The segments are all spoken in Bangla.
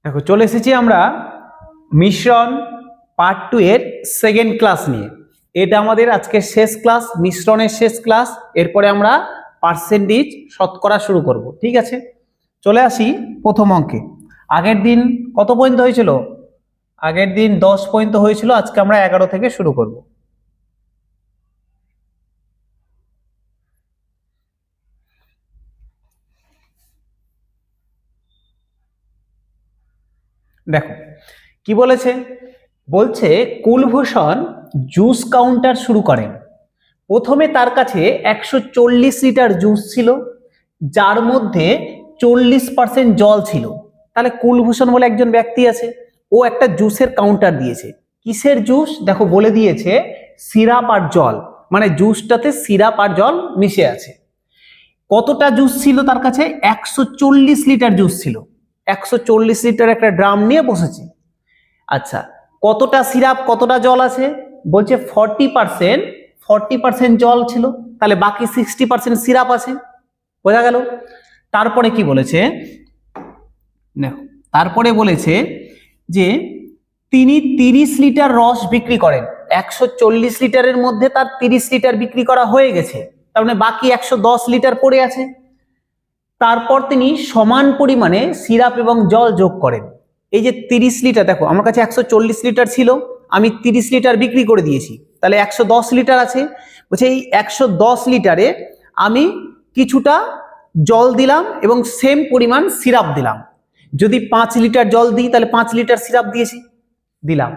দেখো চলে এসেছি আমরা মিশ্রণ পার্ট 2 এর সেকেন্ড ক্লাস নিয়ে। এটা আমাদের আজকের শেষ ক্লাস, মিশ্রণের শেষ ক্লাস। এরপরে আমরা পার্সেন্টেজ শতকরা শুরু করব। ঠিক আছে, চলে আসি প্রথম অঙ্কে। আগের দিন কত পর্যন্ত হয়েছিল? আগের দিন 10 পর্যন্ত হয়েছিল, আজকে আমরা 11 থেকে শুরু করব। দেখো কি বলেছে, বলছে কুলভূষণ জুস কাউন্টার শুরু করেন। প্রথমে তার কাছে 140 লিটার জুস ছিল, যার মধ্যে 40% জল ছিল। তাহলে কুলভূষণ বলে একজন ব্যক্তি আছে, ও একটা জুসের কাউন্টার দিয়েছে। কিসের জুস? দেখো বলে দিয়েছে সিরাপ আর জল, মানে জুসটাতে সিরাপ আর জল মিশে আছে। কতটা জুস ছিল তার কাছে? 140 লিটার জুস ছিল। 140 লিটার একটা ড্রাম নিয়ে বসেছে। আচ্ছা, কতটা সিরাপ কতটা জল আছে? বলছে 40% জল ছিল, তাহলে বাকি 60% সিরাপ আছে। বোঝা গেল? তারপরে কি বলেছে দেখো, তারপরে বলেছে যে তিনি 30 লিটার রস বিক্রি করেন। 140 লিটারের মধ্যে তার 30 লিটার বিক্রি করা হয়ে গেছে, তার মানে বাকি 110 লিটার পড়ে আছে। তারপর তিনি সমান পরিমাণে সিরাপ এবং জল যোগ করেন। এই যে 30 লিটার, দেখো আমার কাছে 140 লিটার ছিল, আমি 30 লিটার বিক্রি করে দিয়েছি, তাহলে 110 লিটার আছে। বলছে এই 110 লিটারে আমি কিছুটা জল দিলাম এবং সেম পরিমাণ সিরাপ দিলাম। যদি 5 লিটার জল দিই তাহলে 5 লিটার সিরাপ দিলাম।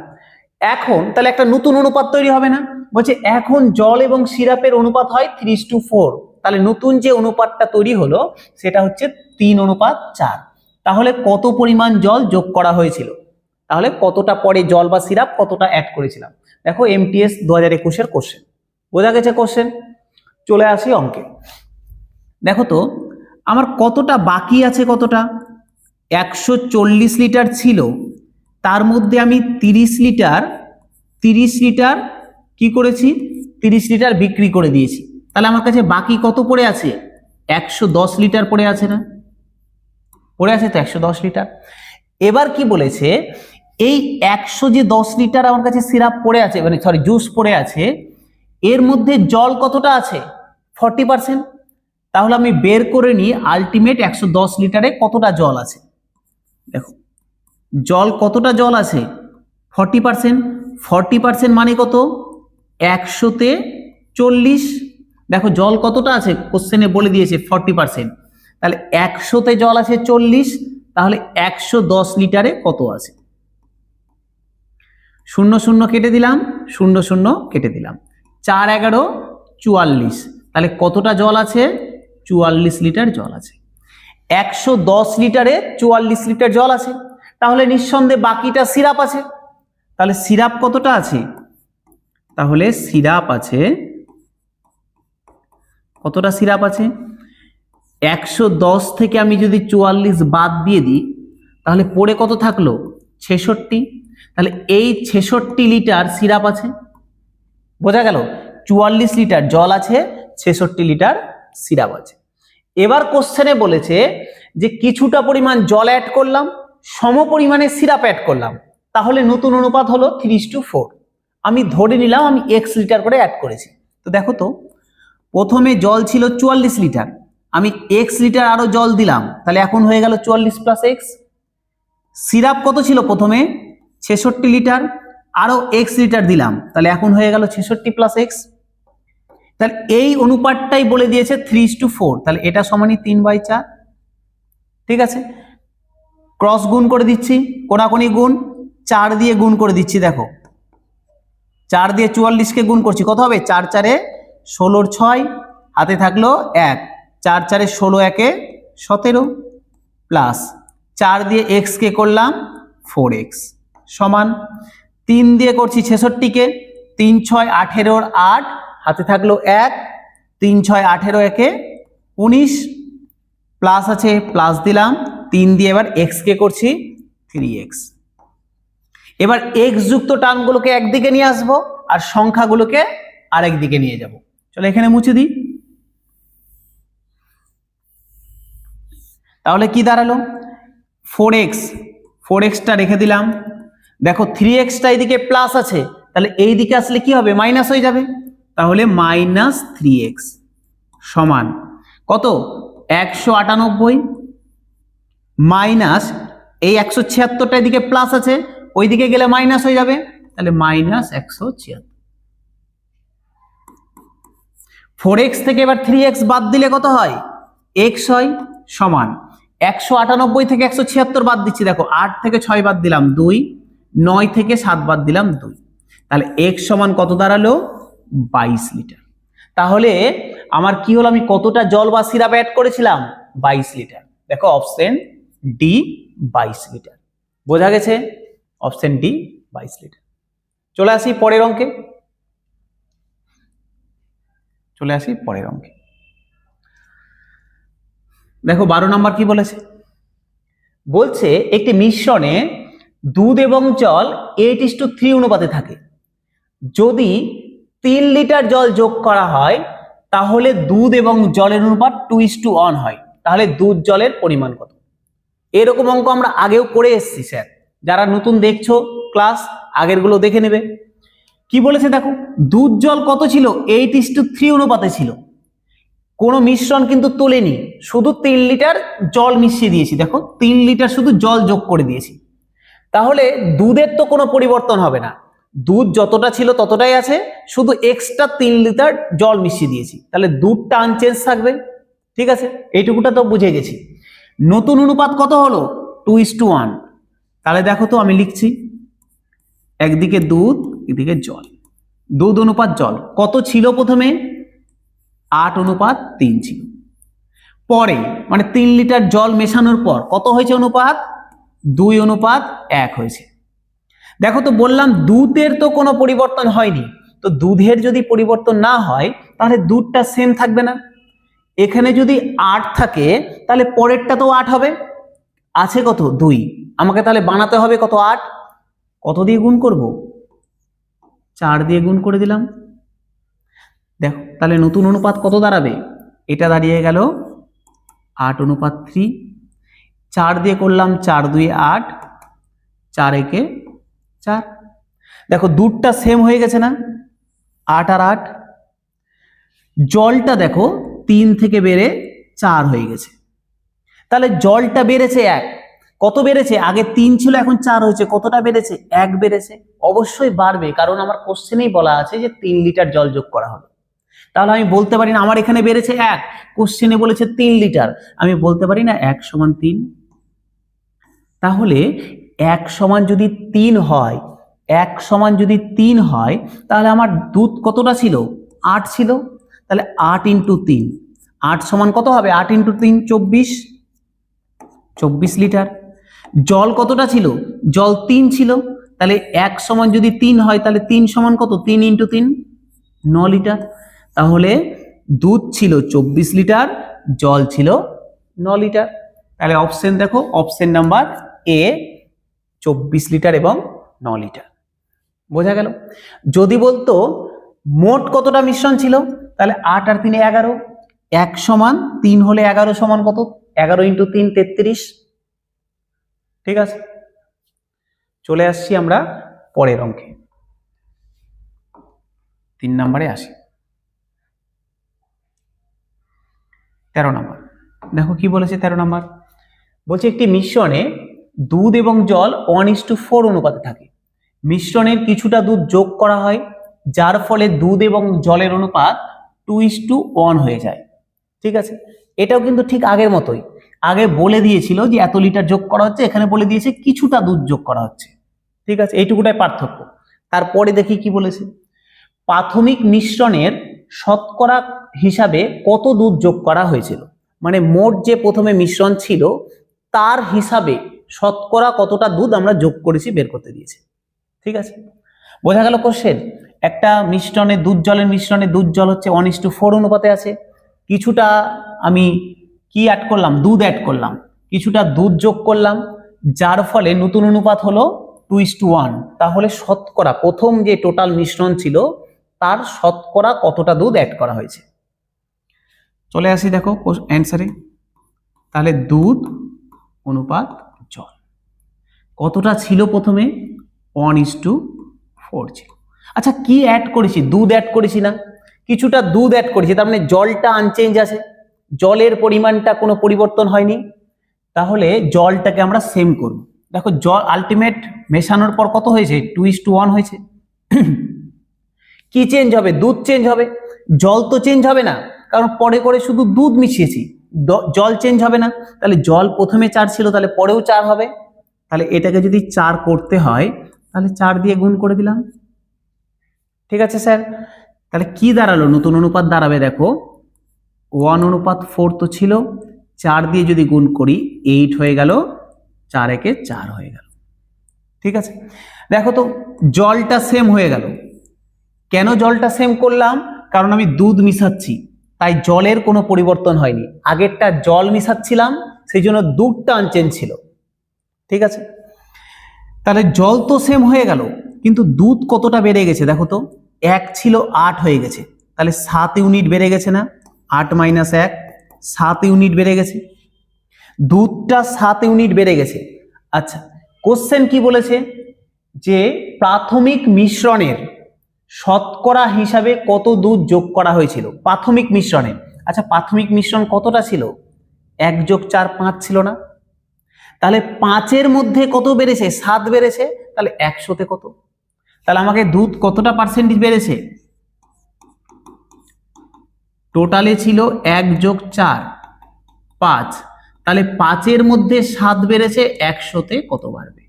এখন তাহলে একটা নতুন অনুপাত তৈরি হবে না? বলছে এখন জল এবং সিরাপের অনুপাত হয় 3:4। তাহলে নতুন যে অনুপাতটা তৈরি হলো সেটা হচ্ছে 3:4। তাহলে কত পরিমাণ জল যোগ করা হয়েছিল, তাহলে কতটা পরে জল বা সিরাপ কতটা অ্যাড করেছিলাম। দেখো এমটিএস 2021 এর কোশ্চেন। বোঝা গেছে কোশ্চেন? চলে আসি অঙ্কে। দেখো তো আমার কতটা বাকি আছে, কতটা 140 লিটার ছিল, তার মধ্যে আমি 30 লিটার কি করেছি? 30 লিটার বিক্রি করে দিয়েছি। তাহলে আমার কাছে বাকি কত পড়ে আছে? 110 লিটার পড়ে আছে না? পড়ে আছে তো 110 লিটার। এবার কি বলেছে, এই 110 লিটার আমার কাছে সিরাপ পড়ে আছে, মানে সরি জুস পড়ে আছে, এর মধ্যে জল কতটা আছে? 40%। তাহলে আমি বের করে নিই আলটিমেট 110 লিটারে কতটা জল আছে। দেখো জল কতটা জল আছে? 40%। 40% মানে কত? 100-তে 40। দেখো জল কতটা আছে কোশ্চেনে বলে দিয়েছে 40%, তাহলে 100-তে জল আছে 40, তাহলে 110 লিটারে কত আছে? 0 0 কেটে দিলাম, 0 0 কেটে দিলাম, 4 11 44। তাহলে কতটা জল আছে? 44 লিটার জল আছে। 110 লিটারে 44 লিটার জল আছে, তাহলে নিঃসন্দেহে বাকিটা সিরাপ আছে। তাহলে সিরাপ কতটা আছে? তাহলে সিরাপ আছে, কতটা সিরাপ আছে? 110 থেকে আমি যদি 44 বাদ দিয়ে দিই তাহলে পড়ে কত থাকলো? 66। তাহলে এই 66 লিটার সিরাপ আছে। বোঝা গেল? 44 লিটার জল আছে, 66 লিটার সিরাপ আছে। এবার কোশ্চেনে বলেছে যে কিছুটা পরিমাণ জল অ্যাড করলাম, সম পরিমাণে সিরাপ অ্যাড করলাম, তাহলে নতুন অনুপাত হলো 3:4। আমি ধরে নিলাম আমি x লিটার করে অ্যাড করেছি। তো দেখো তো প্রথমে জল ছিল 44 লিটার, আমি x লিটার আরো জল দিলাম, তাহলে এখন হয়ে গেল 44 + x। সিরাপ কত ছিল প্রথমে? 66 লিটার, আরো x লিটার দিলাম, তাহলে এখন হয়ে গেল 66 + x। তাহলে এই অনুপাতটাই বলে দিয়েছে 3:4, তাহলে এটা সমানই 3/4। ঠিক আছে, ক্রস গুণ করে দিচ্ছি, কোনাকুনি গুণ, 4 দিয়ে গুণ করে দিচ্ছি। দেখো 4 দিয়ে 44-কে গুণ করছি, কত হবে? 4 4 16 6, হাতে থাকলো 1, 4 4 16 1 17 প্লাস 4 দিয়ে x কে করলাম 4x সমান 3 দিয়ে করছি 66-কে, 3 6 18 8, হাতে থাকলো 1, 3 6 18 1 19 প্লাস আছে প্লাস দিলাম, 3 দিয়ে এবার x কে করছি 3x। এবার x যুক্ত টার্মগুলোকে একদিকে নিয়ে আসবো আর সংখ্যাগুলোকে আরেক দিকে নিয়ে যাব। চলো এখানে মুছে দিই। তাহলে কি দাঁড়ালো? 4x 4x রেখে দিলাম। দেখো 3x এদিকে প্লাস আছে, তাহলে এই দিকে আসলে কি হবে, মাইনাস হয়ে যাবে। তাহলে -3x সমান কত, 198 মাইনাস এই 176টা এদিকে প্লাস আছে, ওইদিকে গেলে মাইনাস হয়ে যাবে, তাহলে -176। 4x থেকে এবার 3x বাদ দিলে কত হয়, x হয়, সমান 198 থেকে 176 বাদ দিচ্ছি, দেখো 8 থেকে 6 বাদ দিলাম 2, 9 থেকে 7 বাদ দিলাম 2, তাহলে x সমান কত দাঁড়ালো, 22 লিটার। তাহলে আমার কি হলো, আমি কতটা জল বা সিরাপ অ্যাড করেছিলাম, 22 লিটার। দেখো অপশন ডি 22 লিটার। বোঝা গেছে, অপশন ডি 22 লিটার। চলে আসি পরের অঙ্কে, দেখো 12 নম্বর কি বলেছে, বলছে একটি মিশ্রণে দুধ এবং জল 8:3 অনুপাতে থাকে। যদি 3 লিটার জল যোগ করা হয় তাহলে দুধ এবং জলের অনুপাত 2:1 হয়। তাহলে দুধ জলের পরিমাণ কত? এরকম অঙ্ক আমরা আগেও করে এসেছি স্যার, যারা নতুন দেখছো ক্লাস আগের গুলো দেখে নেবে। কি বলেছে দেখো, দুধ জল কত ছিল, 8:3 অনুপাতে ছিল। কোনো মিশ্রণ কিন্তু তোলেনি, শুধু 3 লিটার জল মিশিয়ে দিয়েছি। দেখো 3 লিটার শুধু জল যোগ করে দিয়েছি, তাহলে দুধের তো কোনো পরিবর্তন হবে না, দুধ যতটা ছিল ততটাই আছে, শুধু এক্সট্রা 3 লিটার জল মিশিয়ে দিয়েছি, তাহলে দুধটা আনচেঞ্জ থাকবে। ঠিক আছে, এইটুকুটা তো বুঝে গেছি। নতুন অনুপাত কত হলো, 2:1। তাহলে দেখো তো আমি লিখছি, একদিকে দুধ এদিকে জল, দুধ অনুপাত জল কত ছিল, প্রথমে 8:3 ছিল, পরে মানে 3 লিটার জল মেশানোর পর কত হয়েছে অনুপাত, 2:1 হয়েছে। দেখো তো বললাম দুধের তো কোনো পরিবর্তন হয়নি, তো দুধের যদি পরিবর্তন না হয় তাহলে দুধটা সেম থাকবে না। এখানে যদি 8 থাকে তাহলে পরেরটা তো 8 হবে, আছে কত 2, আমাকে তাহলে বানাতে হবে কত 8, কত দিয়ে গুণ করব, 4 দিয়ে গুণ করে দিলাম। দেখো তাহলে নতুন অনুপাত কত দাঁড়াবে, এটা দাঁড়িয়ে গেল 8:3। 4 দিয়ে করলাম 4 2 8, 4 1 4। দেখো দুধটা সেম হয়ে গেছে না, 8 আর 8। জলটা দেখো 3 থেকে বেড়ে 4 হয়ে গেছে, তাহলে জলটা বেড়েছে 1, কত বেড়েছে, আগে 3 ছিল এখন 4 হয়েছে, কতটা বেড়েছে, 1 বেড়েছে। অবশ্যই বাড়বে, কারণ আমার কোশ্চেনেই বলা আছে যে 3 লিটার জল যোগ করা হবে। তাহলে আমি বলতে পারি না আমার এখানে বেড়েছে 1, কোশ্চেনে বলেছে 3 লিটার, আমি বলতে পারি না 1 সমান 3। তাহলে 1 সমান যদি 3 হয়, 1 সমান যদি 3 হয়, তাহলে আমার দুধ কতটা ছিল, 8 ছিল, তাহলে 8 × 3, 8 সমান কত হবে, 8 × 3 24 লিটার। জল কতটা ছিল, জল 3 ছিল, তাহলে 1 সমান যদি 3 হয় তাহলে 3 সমান কত, 3 × 3 9 লিটার। তাহলে দুধ ছিল 24 লিটার, জল ছিল 9 লিটার। তাহলে অপশন দেখো, অপশন নাম্বার এ 24 লিটার এবং 9 লিটার। বোঝা গেল। যদি বলতো মোট কতটা মিশ্রণ ছিল, তাহলে 8 আর 3 11, 1 সমান 3 হলে 11 সমান কত, 11 × 3 33। ঠিক আছে, চলে আসছি আমরা পরের অঙ্কে, 3 নম্বরে আসি। 13 নম্বর দেখো কি বলেছে, 13 নম্বর বলছে একটি মিশ্রণে দুধ এবং জল 1:4 অনুপাতে থাকে। মিশ্রণের কিছুটা দুধ যোগ করা হয়, যার ফলে দুধ এবং জলের অনুপাত 2:1 হয়ে যায়। ঠিক আছে, এটাও কিন্তু ঠিক আগের মতোই, আগে বলে দিয়েছিল যে এত লিটার যোগ করা হচ্ছে, এখানে বলে দিয়েছে কিছুটা দুধ যোগ করা হচ্ছে। ঠিক আছে, এইটুকুটাই পার্থক্য। তারপরে দেখি কি বলেছে, প্রাথমিক মিশ্রণের শতকরা হিসাবে কত দুধ যোগ করা হয়েছিল, মানে মোট যে প্রথমে মিশ্রণ ছিল তার হিসাবে শতকরা কতটা দুধ আমরা যোগ করেছি বের করতে দিয়েছে। ঠিক আছে, বোঝা গেল কোশ্চেন। একটা মিশ্রণে দুধ জলের মিশ্রণে দুধ জল হচ্ছে 1:4 অনুপাতে আছে, কিছুটা আমি কি অ্যাড করলাম, দুধ অ্যাড করলাম, কিছুটা দুধ যোগ করলাম, যার ফলে নতুন অনুপাত হলো 2:1। তাহলে শতকরা প্রথম যে টোটাল মিশ্রণ ছিল তার শতকরা কতটা দুধ অ্যাড করা হয়েছে। চলে আসি দেখো অ্যান্সারে, তাহলে দুধ অনুপাত জল। কতটা ছিল প্রথমে? 1:4 ছিল। আচ্ছা, কি অ্যাড করেছি? দুধ অ্যাড করেছি না? কিছুটা দুধ অ্যাড করেছি, তার মানে জলটা আনচেঞ্জ আছে, জলের পরিমাণটা কোনো পরিবর্তন হয়নি। তাহলে জলটাকে আমরা সেম করব। দেখো, জল আলটিমেট মেশানোর পর কত হয়েছে? 2:1 হয়েছে। কি চেঞ্জ হবে? দুধ চেঞ্জ হবে। জল তো চেঞ্জ হবে না, কারণ পরে করে শুধু দুধ মিশিয়েছি, জল চেঞ্জ হবে না। তাহলে জল প্রথমে 4 ছিল, তাহলে পরেও 4 হবে। তাহলে এটাকে যদি 4 করতে হয়, তাহলে 4 দিয়ে গুণ করে দিলাম। ঠিক আছে স্যার? তাহলে কি দাঁড়ালো? নতুন অনুপাত দাঁড়াবে, দেখো 1:4 তো ছিল, 4 দিয়ে যদি গুণ করি 8 হয়ে গেল, 4 একে 4 হয়ে গেল। ঠিক আছে, দেখো তো জলটা সেম হয়ে গেল। কেন জলটা সেম করলাম? কারণ আমি দুধ মিশাচ্ছি, তাই জলের কোনো পরিবর্তন হয়নি। আগেরটা জল মিশাচ্ছিলাম, সেই জন্য দুধটা আনচেঞ্জ ছিল। ঠিক আছে, তাহলে জল তো সেম হয়ে গেল, কিন্তু দুধ কতটা বেড়ে গেছে দেখো তো। 1 ছিল 8 হয়ে গেছে, তাহলে 7 ইউনিট বেড়ে গেছে না? 8 - 1 7 ইউনিট বেড়ে গেছে, দুধটা 7 ইউনিট বেড়ে গেছে। আচ্ছা, কোশ্চেন কি বলেছে? যে প্রাথমিক মিশ্রণের শতকরা হিসাবে কত দুধ যোগ করা হয়েছিল প্রাথমিক মিশ্রণে। আচ্ছা, প্রাথমিক মিশ্রণ কতটা ছিল? 1 + 4 5 ছিল না? তাহলে 5-এর মধ্যে কত বেড়েছে? 7 বেড়েছে, তাহলে 100-তে কত? তাহলে আমাকে দুধ কতটা পার্সেন্টেজ বেড়েছে? টোটালে ছিল 1 + 4 5, তাহলে 5-এর মধ্যে 7 বেড়েছে, 100-তে কত বাড়বে?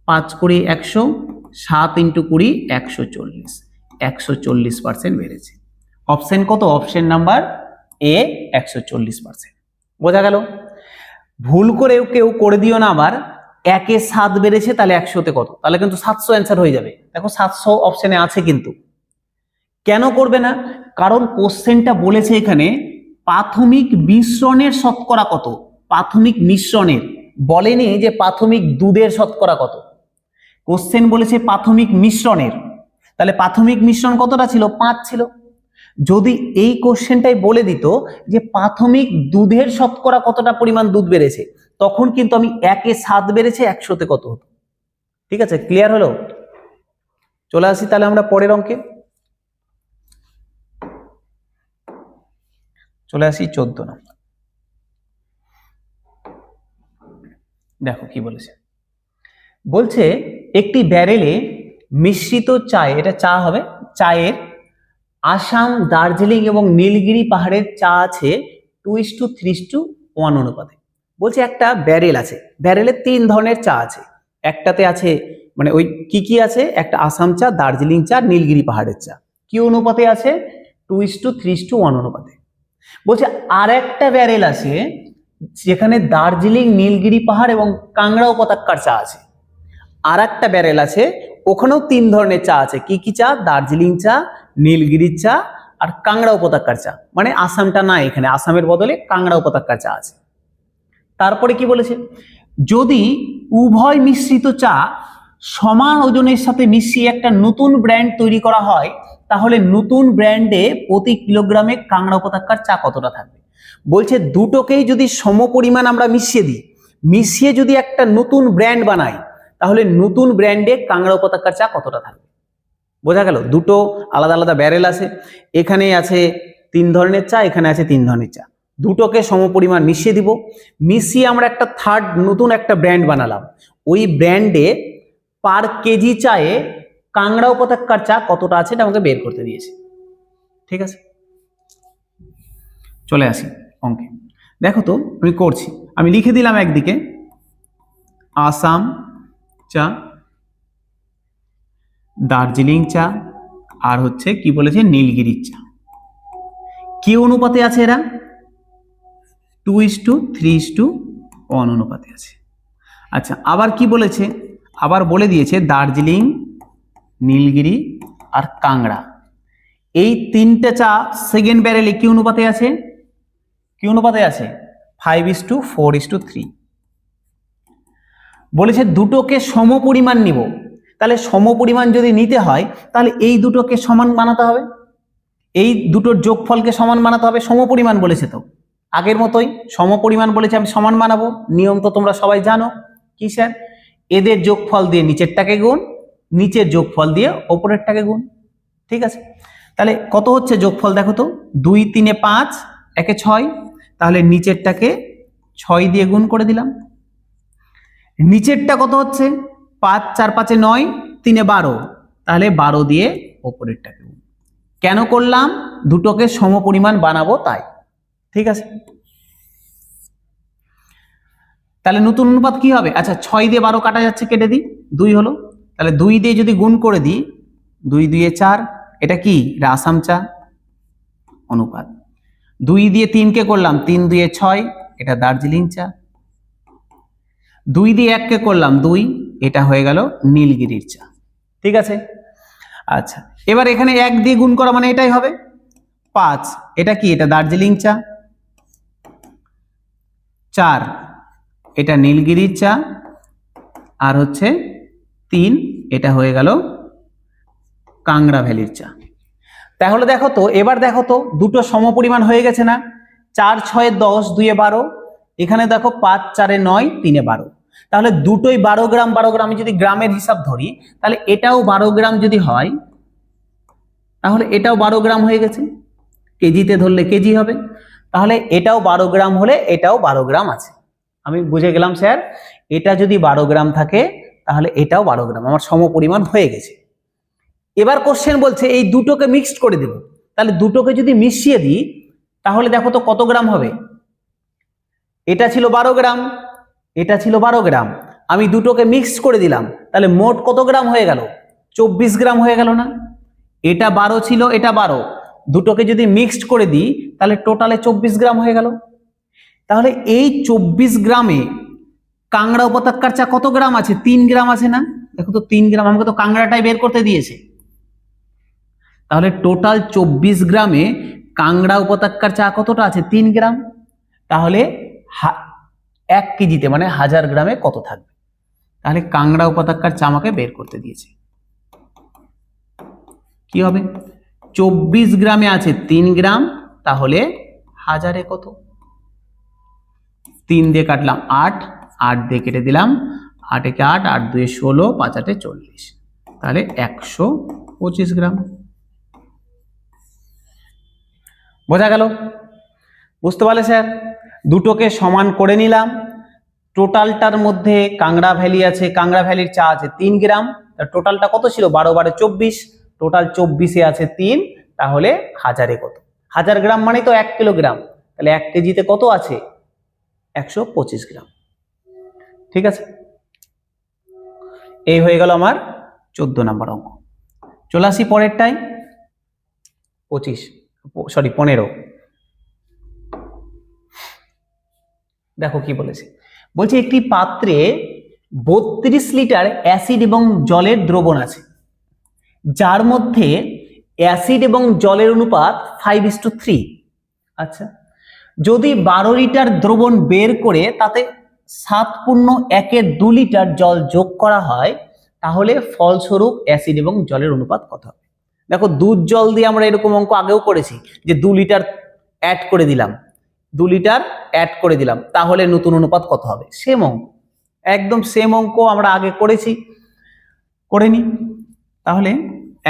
5 × 100, 7 × 20 140, 140% বেড়েছে। অপশন কত? Option number A 140%। বোঝা গেল? ভুল করেও কেউ করে দিও না আবার 1-এ 7 বেড়েছে, তাহলে 100-তে কত? তাহলে কিন্তু 700 অ্যান্সার হয়ে যাবে। দেখো 700 অপশনে আছে, কিন্তু কেন করবে না? কারণ কোশ্চেনটা বলেছে এখানে প্রাথমিক মিশ্রণের শতকরা কত। প্রাথমিক মিশ্রণের, বলেনি যে প্রাথমিক দুধের শতকরা কত। কোশ্চেন বলেছে প্রাথমিক মিশ্রণের, তাহলে প্রাথমিক মিশ্রণ কতটা ছিল? 5 ছিল। যদি এই কোশ্চেনটাই বলে দিত যে প্রাথমিক দুধের শতকরা কতটা পরিমাণ দুধ বেড়েছে, তখন কিন্তু আমি 1-এ 7 বেড়েছে, 100-তে কত হতো। ঠিক আছে, ক্লিয়ার হলো? চলে আসি তাহলে আমরা পরের অঙ্কে। চলে আসি 14 নম্বর। দেখো কি বলেছে। বলছে একটি ব্যারেলে মিশ্রিত চায়, এটা চা হবে, চায়ের আসাম, দার্জিলিং এবং নীলগিরি পাহাড়ের চা আছে 2:3:1 অনুপাতে। বলছে একটা ব্যারেল আছে, ব্যারেলে 3 ধরনের চা আছে। একটাতে আছে মানে ওই কি কি আছে? একটা আসাম চা, দার্জিলিং চা, নীলগিরি পাহাড়ের চা। কি অনুপাতে আছে? 2:3:1 অনুপাতে। বলছে আর একটা ব্যারেল আছে যেখানে দার্জিলিং, নীলগিরি পাহাড় এবং কাংড়া উপত্যকার চা আছে। আর একটা ব্যারেল আছে, ওখানেও 3 ধরনের চা আছে। কি কি চা? দার্জিলিং চা, নীলগিরির চা আর কাংড়া উপত্যকার চা। মানে আসামটা না, এখানে আসামের বদলে কাংড়া উপত্যকার চা আছে। তারপরে কি বলেছে? যদি উভয় মিশ্রিত চা সমান ওজনের সাথে মিশিয়ে একটা নতুন ব্র্যান্ড তৈরি করা হয়, তাহলে নতুন ব্র্যান্ডে প্রতি কিলোগ্রামে কাংড়া উপত্যকার চা কতটা থাকবে? বলছে দুটোকেই যদি সমপরিমাণ আমরা মিশিয়ে দিই, মিশিয়ে যদি একটা নতুন ব্র্যান্ড বানাই, তাহলে নতুন ব্র্যান্ডে কাংড়া উপত্যকার চা কতটা থাকবে? বোঝা গেল? দুটো আলাদা আলাদা ব্যারেল আছে, এখানে আছে 3 ধরনের চা, এখানে আছে 3 ধরনের চা। দুটোকে সমপরিমাণ মিশিয়ে দিব, মিশিয়ে আমরা একটা থার্ড নতুন একটা ব্র্যান্ড বানালাম। ওই ব্র্যান্ডে পার কেজি চায়ে কাংড়া উপত্যকার চা কতটা আছে, এটা আমাকে বের করতে দিয়েছে। ঠিক আছে, চলে আসি অঙ্কে। দেখো তো আমি করছি, আমি লিখে দিলাম একদিকে আসাম চা, দার্জিলিং চা, আর হচ্ছে কি বলেছে? নীলগিরির চা। কি অনুপাতে আছে এরা? 2:3:1 অনুপাতে আছে। আচ্ছা, আবার কি বলেছে? আবার বলে দিয়েছে দার্জিলিং, নীলগিরি আর কাংড়া, এই 3টে চা সেকেন্ড ব্যারেলে কি অনুপাতে আছে? কি অনুপাতে আছে? 5:4:3। বলেছে দুটোকে সমপরিমাণ নিব। তাহলে সমপরিমাণ যদি নিতে হয়, তাহলে এই দুটোকে সমান বানাতে হবে, এই দুটোর যোগফলকে সমান বানাতে হবে। সমপরিমাণ বলেছে তো, আগের মতোই সমপরিমাণ বলেছে, আমি সমান বানাবো। নিয়ম তো তোমরা সবাই জানো। কি স্যার? এদের যোগফল দিয়ে নিচেরটাকে গুণ, নিচের যোগফল দিয়ে ওপরেরটাকে গুণ। ঠিক আছে, তাহলে কত হচ্ছে যোগফল দেখো তো, 2 3 5 1 6, তাহলে নিচেরটাকে 6 দিয়ে গুণ করে দিলাম। নিচেরটা কত হচ্ছে 5 4 5 9 3 12, তাহলে 12 দিয়ে ওপরেরটাকে গুণ। কেন করলাম? দুটোকে সমপরিমাণ বানাবো তাই। ঠিক আছে, তাহলে নতুন অনুপাত কি হবে? আচ্ছা 6 দিয়ে 12 কাটা যাচ্ছে, কেটে দিই, 2 হলো। তাহলে 2 দিয়ে যদি গুণ করে দিই, 2 2 4, এটা কি? এটা আসাম চা অনুপাত। 2 দিয়ে 3 কে করলাম, 3 2 6, এটা দার্জিলিং চা। 2 দিয়ে 1 কে করলাম 2, এটা হয়ে গেল নীলগিরির চা। ঠিক আছে, আচ্ছা এবার এখানে 1 দিয়ে গুণ করা মানে এটাই হবে 5, এটা কি? এটা দার্জিলিং চা। 4, এটা নীলগিরির চা। আর হচ্ছে 3, এটা হয়ে গেল কাংড়া ভ্যালির চা। তাহলে দেখো তো, এবার দেখো তো দুটো সমপরিমাণ হয়ে গেছে না? 4 6 10, 2 12, এখানে দেখো 5 4 9, 3 12, তাহলে দুটোই 12 গ্রাম 12 গ্রাম। যদি গ্রামের হিসাব ধরি, তাহলে এটাও 12 গ্রাম যদি হয়, তাহলে এটাও 12 গ্রাম হয়ে গেছে। কেজিতে ধরলে কেজি হবে, তাহলে এটাও 12 গ্রাম হলে এটাও 12 গ্রাম আছে। আমি বুঝে গেলাম স্যার, এটা যদি 12 গ্রাম থাকে তাহলে এটাও 12 গ্রাম, আমার সমপরিমাণ হয়ে গেছে। এবার কোশ্চেন বলছে এই দুটোকে মিক্সড করে দেব, তাহলে দুটোকে যদি মিশিয়ে দিই তাহলে দেখো তো কত গ্রাম হবে। এটা ছিল 12 গ্রাম, এটা ছিল 12 গ্রাম, আমি দুটোকে মিক্সড করে দিলাম, তাহলে মোট কত গ্রাম হয়ে গেল? 24 গ্রাম হয়ে গেল না? এটা 12 ছিল, এটা 12, দুটোকে যদি মিক্সড করে দিই তাহলে টোটালে 24 গ্রাম হয়ে গেল। তাহলে এই 24 গ্রামে কাংড়া উপত্যকার চা কত গ্রাম আছে? 3 গ্রাম আছে না? দেখো তো 3 গ্রাম, আমাকে তো কাংড়াটাই বের করতে দিয়েছে। তাহলে টোটাল 24 গ্রামে কাংড়া উপত্যকার চা কতটা আছে? 3 গ্রাম। তাহলে 1 কেজিতে মানে 1000 গ্রামে কত থাকবে? তাহলে কাংড়া উপত্যকার চা আমাকে বের করতে দিয়েছে। কি হবে? 24 গ্রামে আছে 3 গ্রাম, তাহলে 1000-এ কত? 3 দিয়ে কাটলাম 8, 8 দিয়ে কেটে দিলাম, 8 একে 8, 8 2 16, 5 8 40, তাহলে 125 গ্রাম। বোঝা গেল? বুঝতে পারলে স্যার? দুটোকে সমান করে নিলাম, টোটালটার মধ্যে কাংড়া ভ্যালি আছে, কাংড়া ভ্যালির চা আছে 3 গ্রাম, টোটালটা কত ছিল? 12 12 24, টোটাল 24-এ আছে 3, তাহলে 1000-এ কত? 1000 গ্রাম মানে তো 1 কিলোগ্রাম, তাহলে 1 কেজিতে কত আছে? 125 গ্রাম। ঠিক আছে, এই হয়ে গেল আমার 14 নম্বর অঙ্ক। চলে আসি পরেরটাই, 15। দেখো কি বলেছে, বলছে একটি পাত্রে 32 লিটার অ্যাসিড এবং জলের দ্রবণ আছে, যার মধ্যে অ্যাসিড এবং জলের অনুপাত 5:3। আচ্ছা, যদি 12 লিটার দ্রবণ বের করে তাতে 7/1 লিটার জল যোগ করা হয়, তাহলে ফলস্বরূপ অ্যাসিড এবং জলের অনুপাত কত হবে? দেখো দুধ জল দিয়ে আমরা এরকম অঙ্ক আগেও করেছি, যে 2 লিটার অ্যাড করে দিলাম, 2 লিটার অ্যাড করে দিলাম, তাহলে নতুন অনুপাত কত হবে? সেম অঙ্ক, একদম সেম অঙ্ক আমরা আগে করেছি, করে নি। তাহলে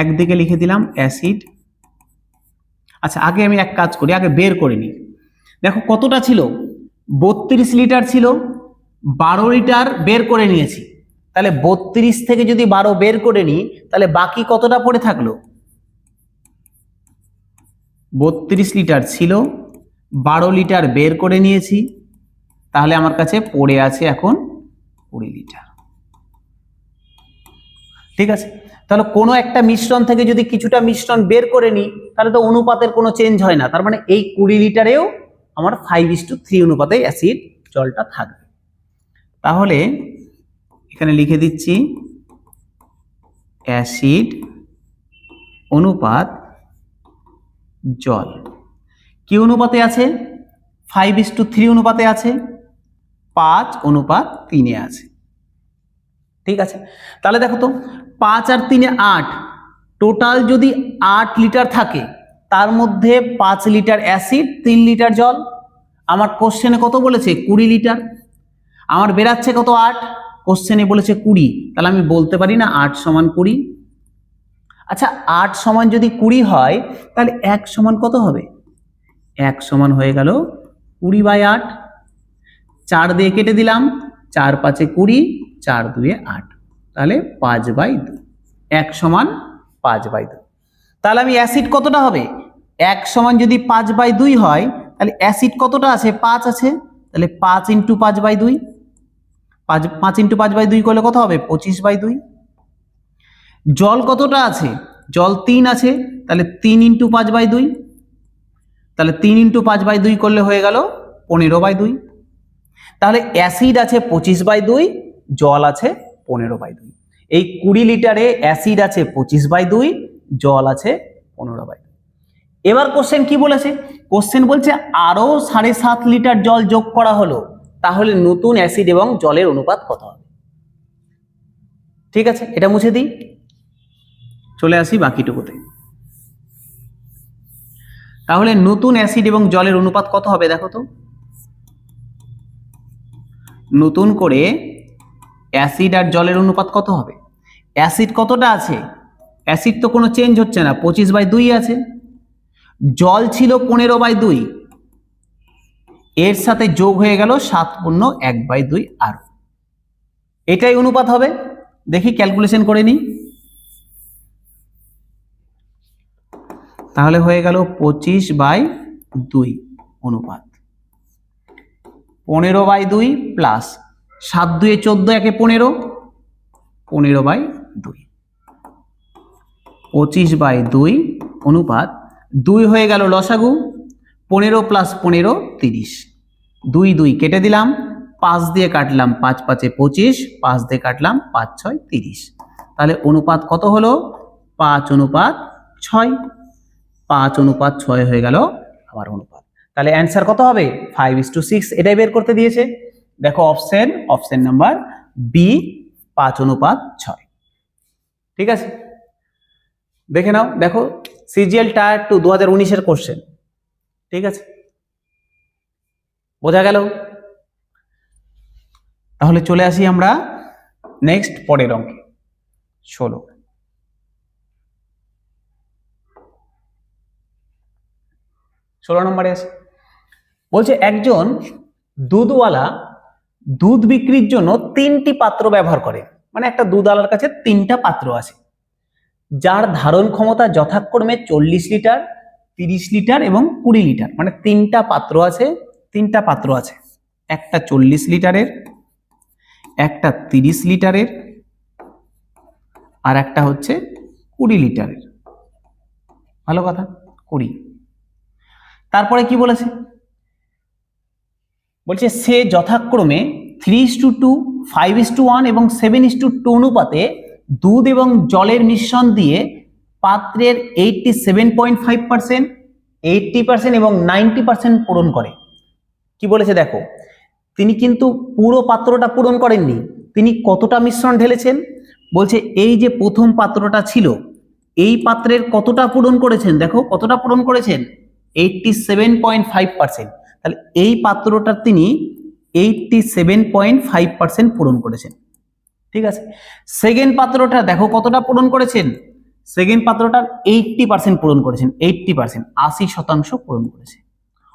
একদিকে লিখে দিলাম অ্যাসিড। আচ্ছা আগে আমি এক কাজ করি, আগে বের করে নিই। দেখো কতটা ছিল? 32 লিটার ছিল, 12 লিটার বের করে নিয়েছি, তাহলে 32 থেকে যদি 12 বের করে নিই, তাহলে বাকি কতটা পড়ে থাকলো? 32 লিটার ছিল, 12 লিটার বের করে নিয়েছি, তাহলে আমার কাছে পড়ে আছে এখন 20 লিটার। ঠিক আছে, তাহলে কোনো একটা মিশ্রণ থেকে যদি কিছুটা মিশ্রণ বের করে নিই, তাহলে তো অনুপাতের কোনো চেঞ্জ হয় না, তার মানে এই 20 লিটারেও আমার 5:3 অনুপাতে অ্যাসিড জলটা থাকবে। তাহলে এখানে লিখে দিচ্ছি অ্যাসিড অনুপাত জল কি অনুপাতে আছে? 5:3 অনুপাতে আছে, 5:3 আছে। ঠিক আছে, তাহলে দেখো তো 5 আর 3 8, টোটাল যদি 8 লিটার থাকে, তার মধ্যে 5 লিটার অ্যাসিড, 3 লিটার জল। আমার কোশ্চেনে কত বলেছে? 20 লিটার। আমার বেরাচ্ছে কত? 8, কোশ্চেনে বলেছে 20, তাহলে আমি বলতে পারি না 8 সমান 20। আচ্ছা 8 সমান যদি 20 হয় তাহলে 1 সমান কত হবে? 1 সমান হয়ে গেল 20/8। 4 দিয়ে কেটে দিলাম, 4 5 20, 4 2 8, তাহলে 5/2। 1 সমান 5/2। তাহলে আমি অ্যাসিড কতটা হবে? 1 সমান যদি 5/2 হয় তাহলে অ্যাসিড কতটা আছে? 5 আছে, তাহলে 5 × 5/2, 5 × 5/2 করলে কত হবে? 25/2। জল কতটা আছে? জল 3 আছে, তাহলে 3 × 5/2, তাহলে 3 × 5/2 করলে হয়ে গেল 15/2। তাহলে অ্যাসিড আছে 25/2, জল আছে 15/2। এই 20 লিটারে অ্যাসিড আছে 25/2, জল আছে 15/2। এবার কোশ্চেন কি বলেছে? কোশ্চেন বলছে আরো 7.5 লিটার জল যোগ করা হলো, তাহলে নতুন অ্যাসিড এবং জলের অনুপাত কত হবে? ঠিক আছে, এটা মুছে দিই, চলে আসি বাকিটুকুতে। তাহলে নতুন অ্যাসিড এবং জলের অনুপাত কত হবে দেখো তো। নতুন করে অ্যাসিড আর জলের অনুপাত কত হবে? অ্যাসিড কতটা আছে? অ্যাসিড তো কোনো চেঞ্জ হচ্ছে না, 25/2 আছে। জল ছিল 15/2, এর সাথে যোগ হয়ে গেল 7 × 1/2 আরো, এটাই অনুপাত হবে। দেখি ক্যালকুলেশন করে নিই, তাহলে হয়ে গেল 25/2 অনুপাত 15/2 প্লাস 7 2 14, 1 15, 15/2, 25/2 অনুপাত 2 হয়ে গেল লসাগু, 15 + 15 30, 2 2 কেটে দিলাম, 5 দিয়ে কাটলাম, 5 5 25, 5 দিয়ে কাটলাম, 5 6 30, তাহলে অনুপাত কত হলো? 5:6। 5:6 হয়ে গেল আমার অনুপাত। তাহলে অ্যান্সার কত হবে? 5:6, এটাই বের করতে দিয়েছে। দেখো অপশন নাম্বার বি, 5:6। ঠিক আছে, দেখে নাও। দেখো সিজিএল টায়ার 2 2019-এর কোশ্চেন। ঠিক আছে, বোঝা গেল? তাহলে চলে আসি আমরা নেক্সট পরের অঙ্কে, 16 নম্বরে আছে। বলছে একজন দুধওয়ালা দুধ বিক্রির জন্য 3টি পাত্র ব্যবহার করে, মানে একটা দুধওয়ালার কাছে 3টা পাত্র আছে, যার ধারণ ক্ষমতা যথাক্রমে 40 লিটার, 30 লিটার এবং 20 লিটার। মানে 3টা পাত্র আছে, একটা 40 লিটারের, একটা 30 লিটারের, আর একটা হচ্ছে 20 লিটারের। ভালো কথা, 20। তারপরে কি বলেছে? বলছে সে যথাক্রমে 3:2, 5:1 এবং 7:2 অনুপাতে দুধ এবং জলের মিশ্রণ দিয়ে পাত্রের 87.5%, 80% এবং 90% পূরণ করে। কি বলেছে দেখো, তিনি কিন্তু পুরো পাত্রটা পূরণ করেননি, তিনি কতটা মিশ্রণ ঢেলেছেন? বলছে এই যে প্রথম পাত্রটা ছিল, এই পাত্রের কতটা পূরণ করেছেন? দেখো কতটা পূরণ করেছেন, 87.5%। তাহলে এই পাত্রটা তিনি 87.5% পূরণ করেছেন। ঠিক আছে, সেকেন্ড পাত্রটা দেখো কতটা পূরণ করেছেন, সেকেন্ড পাত্রটার 80% পূরণ করেছেন, 80%, 80% পূরণ করেছে।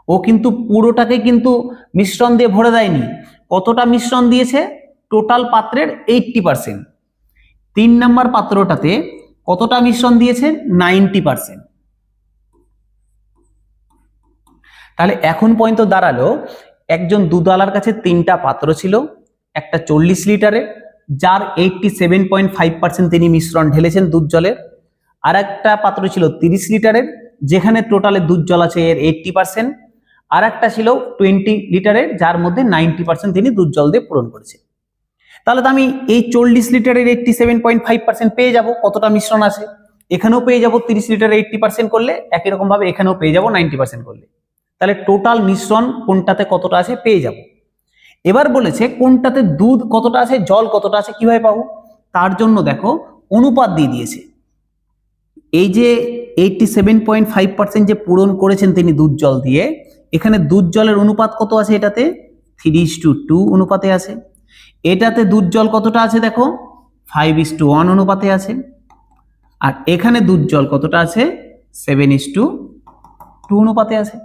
ও কিন্তু পুরোটাকে কিন্তু মিশ্রণ দিয়ে ভরে দেয়নি, কতটা মিশ্রণ দিয়েছে? টোটাল পাত্রের 80%। 3 নম্বর পাত্রটাতে কতটা মিশ্রণ দিয়েছে? 90%। তাহলে এখন পর্যন্ত দাঁড়ালো, একজন দুধওয়ালার কাছে 3টা পাত্র ছিল, একটা 40 লিটারের, যার 87.5% তিনি মিশ্রণ ঢেলেছেন দুধ জলের, আর একটা পাত্র ছিল 30 লিটারের, যেখানে টোটালে দুধ জল আছে এর 80%, আর একটা ছিল 20 লিটারের, যার মধ্যে 90% তিনি দুধ জল দিয়ে পূরণ করেছে। তাহলে তো আমি এই 40 লিটারের 87.5% পেয়ে যাব, কতটা মিশ্রণ আছে। এখানেও পেয়ে যাব 30 লিটারের 80% করলে, একই রকম ভাবে এখানেও পেয়ে যাব 90% করলে। তাহলে টোটাল মিশ্রণ কোনটাতে কতটা আছে পেয়ে যাব। এবার বলেছে কোনটাতে দুধ কতটা আছে, জল কতটা আছে, কিভাবে পাবো? তার জন্য দেখো অনুপাত দিয়ে দিয়েছে। এই যে 87.5% যে পূরণ করেছেন তিনি দুধ জল দিয়ে, এখানে দুধ জলের অনুপাত কত আছে? এটাতে 3:2 অনুপাতে আছে। এটাতে দুধ জল কতটা আছে দেখো 5:1 অনুপাতে আছে, আর এখানে দুধ জল কতটা আছে 7:2 অনুপাতে আছে।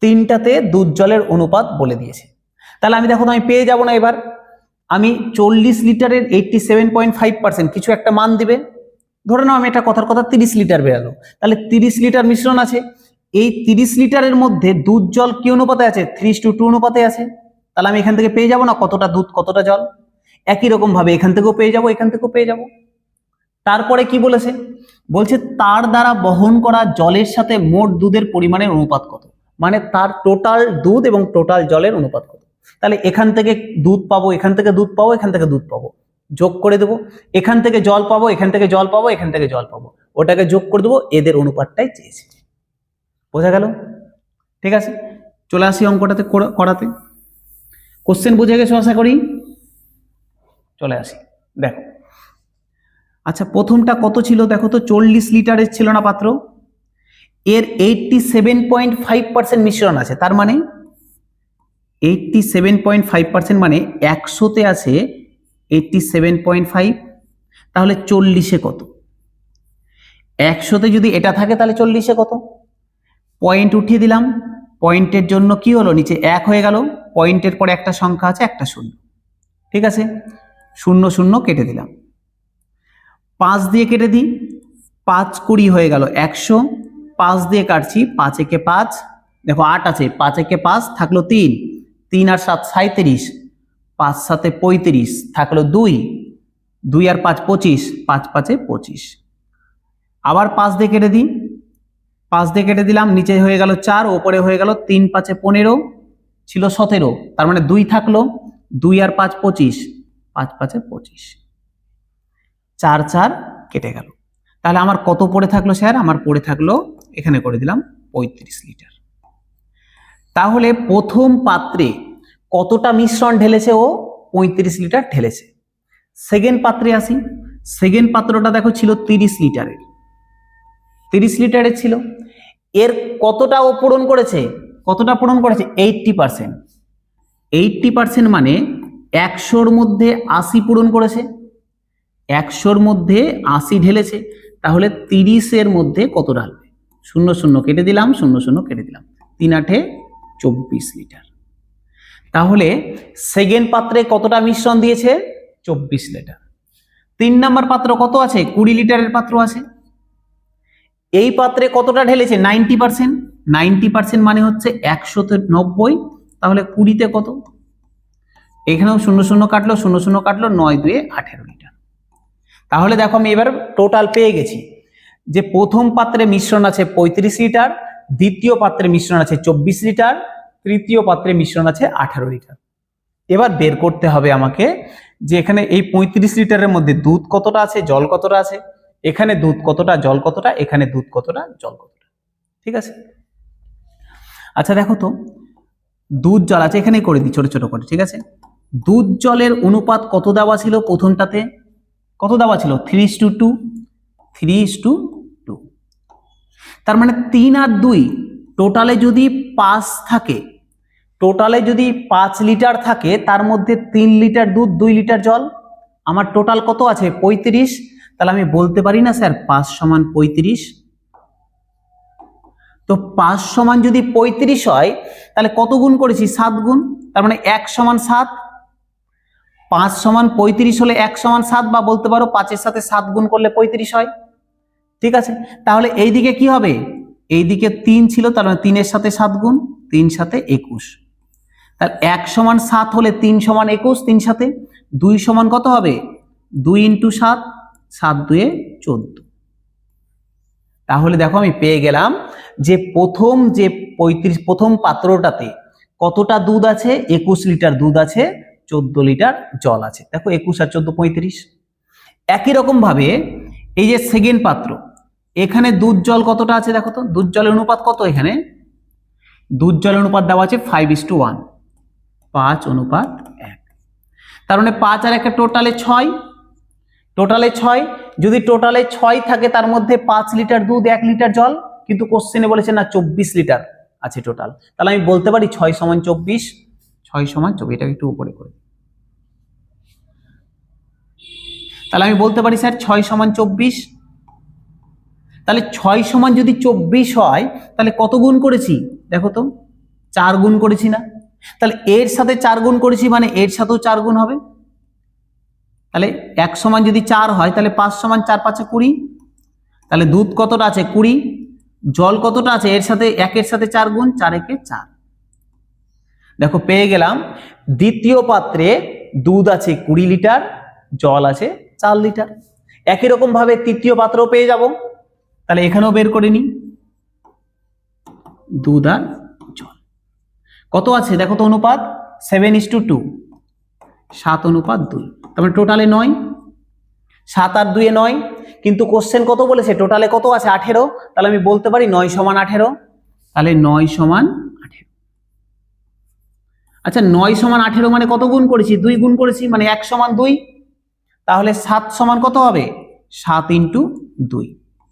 তিনটাতে দুধ জলের অনুপাত বলে দিয়েছে। তাহলে আমি দেখো তো আমি পেয়ে যাব না, এবার আমি 40 লিটারের 87.5% কিছু একটা মান দিবে, ধরে নাও আমি একটা কথার কথা 30 লিটার বেরালো, তাহলে 30 লিটার মিশ্রণ আছে, এই 30 লিটারের মধ্যে দুধ জল কি অনুপাতে আছে 3:2 অনুপাতে আছে। তাহলে আমি এখান থেকে পেয়ে যাব না কতটা দুধ কতটা জল। একই রকম ভাবে এখান থেকেও পেয়ে যাব, এখান থেকেও পেয়ে যাব। তারপরে কি বলেছে, বলছে তার দ্বারা বহন করা জলের সাথে মোট দুধের পরিমাণের অনুপাত কত, মানে তার টোটাল দুধ এবং টোটাল জলের অনুপাত কত। তাহলে এখান থেকে দুধ পাবো, এখান থেকে দুধ পাবো, এখান থেকে দুধ পাবো, যোগ করে দেবো, এখান থেকে জল পাবো, এখান থেকে জল পাবো, এখান থেকে জল পাবো, ওটাকে যোগ করে দেবো, এদের অনুপাতটাই চেয়েছে। বোঝা গেল? ঠিক আছে, চলে আসি অঙ্কটাতে করাতে। কোশ্চেন বুঝে গেছো আশা করি। চলে আসি, দেখো আচ্ছা প্রথমটা কত ছিল দেখো তো, 40 লিটারের ছিল না পাত্র, এর 87.5% মিশ্রণ আছে, তার মানে 87.5% মানে 100তে আছে 87.5, তাহলে 40-এ কত? 100তে যদি এটা থাকে তাহলে 40-এ কত? পয়েন্ট উঠিয়ে দিলাম, পয়েন্টের জন্য কি হলো নিচে 1 হয়ে গেল, পয়েন্টের পরে একটা সংখ্যা আছে একটা শূন্য, ঠিক আছে, 0 0 কেটে দিলাম, 5 দিয়ে কেটে দিই, 5 20 হয়ে গেল 100, 5 দিয়ে কাটছি, 5 একে 5, দেখো 8 আছে, 5 একে 5 থাকলো 3, 3 আর 7 37, 5 7 35 থাকলো 2, 2 আর 5 25, 5 5 25, আবার 5 দিয়ে কেটে দিই, 5 দিয়ে কেটে দিলাম, নিচে হয়ে গেল 4, ওপরে হয়ে গেল 3 5 15, ছিল 17, তার মানে 2 থাকলো, 2 আর 5 25, 5 5 25, 4 4 কেটে গেল। তাহলে আমার কত পড়ে থাকলো স্যার? আমার পড়ে থাকলো, এখানে করে দিলাম 35 লিটার। তাহলে প্রথম পাত্রে কতটা মিশ্রণ ঢেলেছে ও? 35 লিটার ঢেলেছে। সেকেন্ড পাত্রে আসি, সেকেন্ড পাত্রটা দেখো ছিল 30 লিটারের, 30 লিটারের ছিল, এর কতটা ও পূরণ করেছে? কতটা পূরণ করেছে? 80%। 80% মানে 100-র মধ্যে 80 পূরণ করেছে, 100-র মধ্যে 80 ঢেলেছে, তাহলে 30-এর মধ্যে কত ঢালবে? 0 0 কেটে দিলাম, 0 0 কেটে দিলাম, 3 8 24 লিটার। তাহলে সেকেন্ড পাত্রে কতটা মিশ্রণ দিয়েছে? 24 লিটার। 3 নাম্বার পাত্র কত আছে? 20 লিটারের পাত্র আছে, এই পাত্রে কতটা ঢেলেছে? 90%। 90% মানে হচ্ছে 100-তে 90, তাহলে 20-তে কত? এখানেও 0 0 কাটলো, 0 0 কাটলো, 9 2 18 লিটার। তাহলে দেখো আমি এবার টোটাল পেয়ে গেছি যে প্রথম পাত্রে মিশ্রণ আছে 35 লিটার, দ্বিতীয় পাত্রে মিশ্রণ আছে 24 লিটার, তৃতীয় পাত্রে মিশ্রণ আছে 18 লিটার। এবার বের করতে হবে আমাকে যে এখানে এই 35 লিটারের মধ্যে দুধ কতটা আছে, জল কতটা আছে, এখানে দুধ কতটা, জল কতটা, এখানে দুধ কতটা, জল কতটা। ঠিক আছে, আচ্ছা দেখো তো দুধ জল আছে, এখানেই করে দিই ছোট ছোট করে। ঠিক আছে, দুধ জলের অনুপাত কত দেওয়া ছিল প্রথমটাতে? কত দেওয়া ছিল? 3:2, 3:2। তার মানে 3 আর 2 টোটালে যদি 5 থাকে, টোটালে যদি 5 লিটার থাকে, তার মধ্যে 3 লিটার দুধ 2 লিটার জল, আমার টোটাল কত আছে? 35। তাহলে আমি বলতে পারি না স্যার 5 সমান 35? তো 5 সমান যদি 35 হয় তাহলে কত গুণ করেছি? 7 গুণ, তার মানে 1 সমান 7। 5 সমান 35 হলে 1 সমান 7, বা বলতে পারো 5-এর সাথে 7 গুণ করলে 35 হয়। ঠিক আছে, তাহলে এইদিকে কি হবে? এইদিকে 3 ছিল, তার মানে 3-এর সাথে 7 গুণ, 3 সাথে 21। তাহলে 1 সমান 7 হলে 3 সমান 21, 3 সাথে 2 সমান কত হবে? 2 × 7, 7 2 14। তাহলে দেখো আমি পেয়ে গেলাম যে প্রথম পাত্রটাতে কতটা দুধ আছে? 21 লিটার দুধ আছে, 14 লিটার জল আছে। দেখো 21 আর 14 35। একই রকম ভাবে এই যে সেকেন্ড পাত্র, এখানে দুধ জল কতটা আছে দেখো তো, দুধ জলের অনুপাত কত? এখানে দুধ জলের অনুপাত দেওয়া আছে 5:1, 5:1। তার মানে 5 আর 1 টোটালে 6, টোটালে 6। যদি টোটালে 6 থাকে তার মধ্যে 5 লিটার দুধ 1 লিটার জল, কিন্তু কোশ্চেনে বলেছে না 24 লিটার আছে টোটাল, তাহলে আমি বলতে পারি 6 সমান 24, 6 সমান 24। এটা একটু উপরে করে, তাহলে আমি বলতে পারি স্যার 6 সমান 24। তাহলে 6 সমান যদি 24 হয় তাহলে কত গুণ করেছি দেখো তো, 4 গুণ করেছি না? তাহলে এর সাথে 4 গুণ করেছি মানে এর সাথেও 4 গুণ হবে। তাহলে 1 সমান যদি 4 হয় তাহলে 5 সমান 4 5 20। তাহলে দুধ কতটা আছে 20, জল কতটা আছে এর সাথে 1 এর সাথে 4 গুণ, 4 একে 4। দেখো পেয়ে গেলাম দ্বিতীয় পাত্রে দুধ আছে 20 লিটার, জল আছে 4 লিটার। একই রকম ভাবে তৃতীয় পাত্রও পেয়ে যাব। তাহলে এখানেও বের করে নিই দুধ আর জল কত আছে দেখো তো, অনুপাত 7:2, 7:2। তারপরে টোটালে 9, 7 আর 2 এ 9, কিন্তু কোশ্চেন কত বলেছে টোটালে কত আছে 18। তাহলে আমি বলতে পারি 9 সমান 18। তাহলে 9 সমান 18। আচ্ছা 9 সমান 18 মানে কত গুণ করেছি 2 গুণ করেছি মানে 1 সমান 2। তাহলে 7 সমান কত হবে 7 × 2,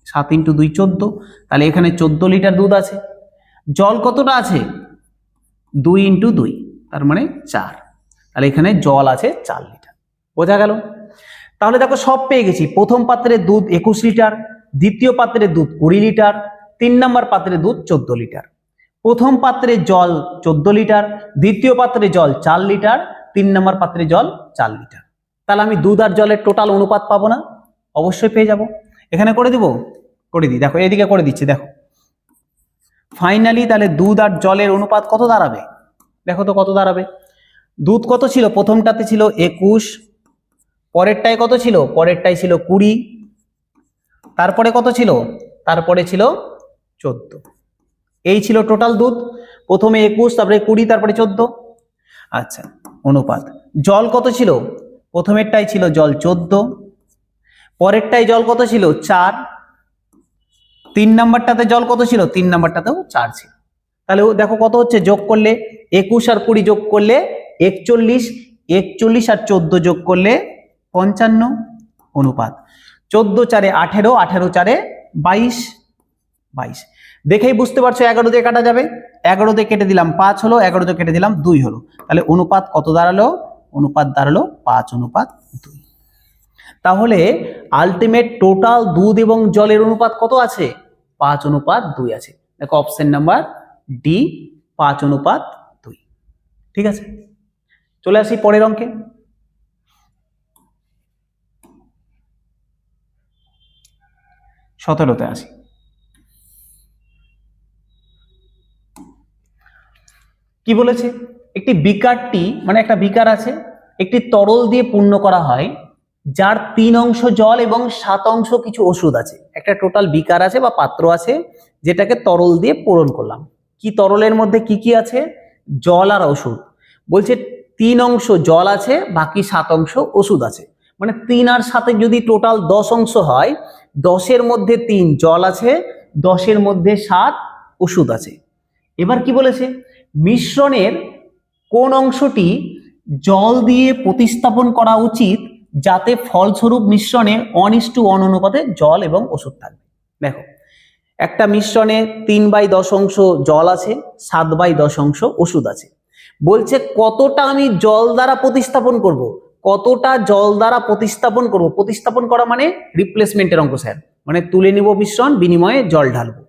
7 × 2 14। তাহলে এখানে 14 লিটার দুধ আছে। জল কতটা আছে 2 × 2, তার মানে 4। তাহলে এখানে জল আছে 4 লিটার। বোঝা গেল? তাহলে দেখো সব পেয়ে গেছি। প্রথম পাত্রে দুধ 21 লিটার, দ্বিতীয় পাত্রে দুধ 20 লিটার, 3 নম্বর পাত্রে দুধ 14 লিটার। প্রথম পাত্রে জল 14 লিটার, দ্বিতীয় পাত্রে জল 4 লিটার, 3 নম্বর পাত্রে জল 4 লিটার। তাহলে আমি দুধ আর জলের টোটাল অনুপাত পাবো না? অবশ্যই পেয়ে যাব। এখানে করে দিব, করে দিই। দেখো এদিকে করে দিচ্ছি। দেখো ফাইনালি তাহলে দুধ আর জলের অনুপাত কত দাঁড়াবে দেখো তো, কত দাঁড়াবে? দুধ কত ছিল প্রথমটাতে ছিল 21, পরেরটায় কত ছিল পরেরটায় ছিল 20, তারপরে কত ছিল তারপরে ছিল 14। এই ছিল টোটাল দুধ। প্রথমে 21, তারপরে 20, তারপরে 14। আচ্ছা অনুপাত জল কত ছিল প্রথমেরটাই ছিল জল 14, পরেরটায় জল কত ছিল 4, 3 নাম্বারটাতে জল কত ছিল 3 নাম্বারটাতেও 4 ছিল। তাহলে দেখো কত হচ্ছে, যোগ করলে 21 আর 20 যোগ করলে 41, 41 আর 14 যোগ করলে 55। অনুপাত 14 4 18, 18 4 22, 22। দেখেই বুঝতে পারছো 11 দিয়ে কাটা যাবে। 11 দিয়ে কেটে দিলাম 5 হলো, 11 দিয়ে কেটে দিলাম 2 হলো। তাহলে অনুপাত কত দাঁড়ালো? অনুপাত দাঁড়ালো 5:2। তাহলে আলটিমেট টোটাল দুধ এবং জলের অনুপাত কত আছে 5:2 আছে। দেখো অপশন নাম্বার ডি 5:2। ঠিক আছে, চলে আসি পরের অঙ্কে। সতেরোতে আসি। কি বলেছে, একটি বিকারটি মানে একটা বিকার আছে, একটি তরল দিয়ে পূর্ণ করা হয় যার 3 অংশ জল এবং 7 অংশ কিছু ওষুধ আছে। একটা টোটাল বিকার আছে বা পাত্র আছে যেটাকে তরল দিয়ে পূরণ করলাম। কি তরলের মধ্যে কি কি আছে? জল আর ওষুধ। বলছে 3 অংশ জল আছে, বাকি 7 অংশ ওষুধ আছে। মানে 3 আর 7 যদি টোটাল 10 অংশ হয়, 10-এর মধ্যে 3 জল আছে, 10-এর মধ্যে 7 ওষুধ আছে। এবার কি বলেছে, মিশ্রণের কোন অংশটি জল দিয়ে প্রতিস্থাপন করা উচিত যাতে ফলস্বরূপ মিশ্রণে 1:1 অনুপাতে জল এবং ওষুধ থাকবে। দেখো একটা মিশ্রণে 3/10 অংশ জল আছে, 7/10 অংশ ওষুধ আছে। বলছে কতটা আমি জল দ্বারা প্রতিস্থাপন করব, কতটা জল দ্বারা প্রতিস্থাপন করব। প্রতিস্থাপন করা মানে রিপ্লেসমেন্টের অঙ্ক স্যার, মানে তুলে নিব মিশ্রণ, বিনিময়ে জল ঢালবো।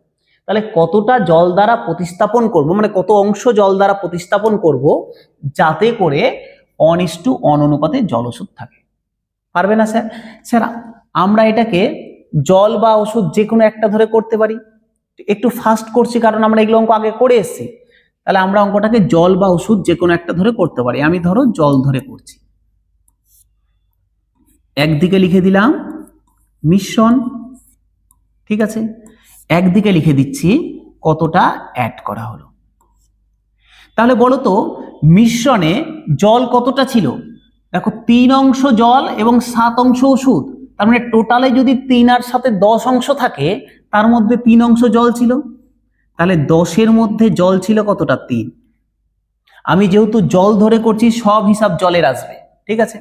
তাহলে কতটা জল দ্বারা প্রতিস্থাপন করব, মানে কত অংশ জল দ্বারা প্রতিস্থাপন করব যাতে করে 1:1 অনুপাতে জল ওষুধ থাকে। পারবে না স্যার? স্যার আমরা এটাকে জল বা ওষুধ যে কোনো একটা ধরে করতে পারি। একটু ফাস্ট করছি কারণ আমরা এগুলো অঙ্ক আগে করে এসেছি। তাহলে আমরা অঙ্কটাকে জল বা ওষুধ যে কোনো একটা ধরে করতে পারি। আমি ধরো জল ধরে করছি। একদিকে লিখে দিলাম মিশ্রণ, ঠিক আছে, একদিকে লিখে দিচ্ছি কতটা অ্যাড করা হলো। তাহলে বলো তো মিশ্রণে জল কতটা ছিল? দেখো 3 অংশ জল এবং 7 অংশ ওষুধ। তার মানে টোটালে যদি 3 আর 7 10 অংশ থাকে, তার মধ্যে 3 অংশ জল ছিল। তাহলে 10-এর মধ্যে জল ছিল কতটা 3। আমি যেহেতু জল ধরে করছি সব হিসাব জলের আসবে, ঠিক আছে।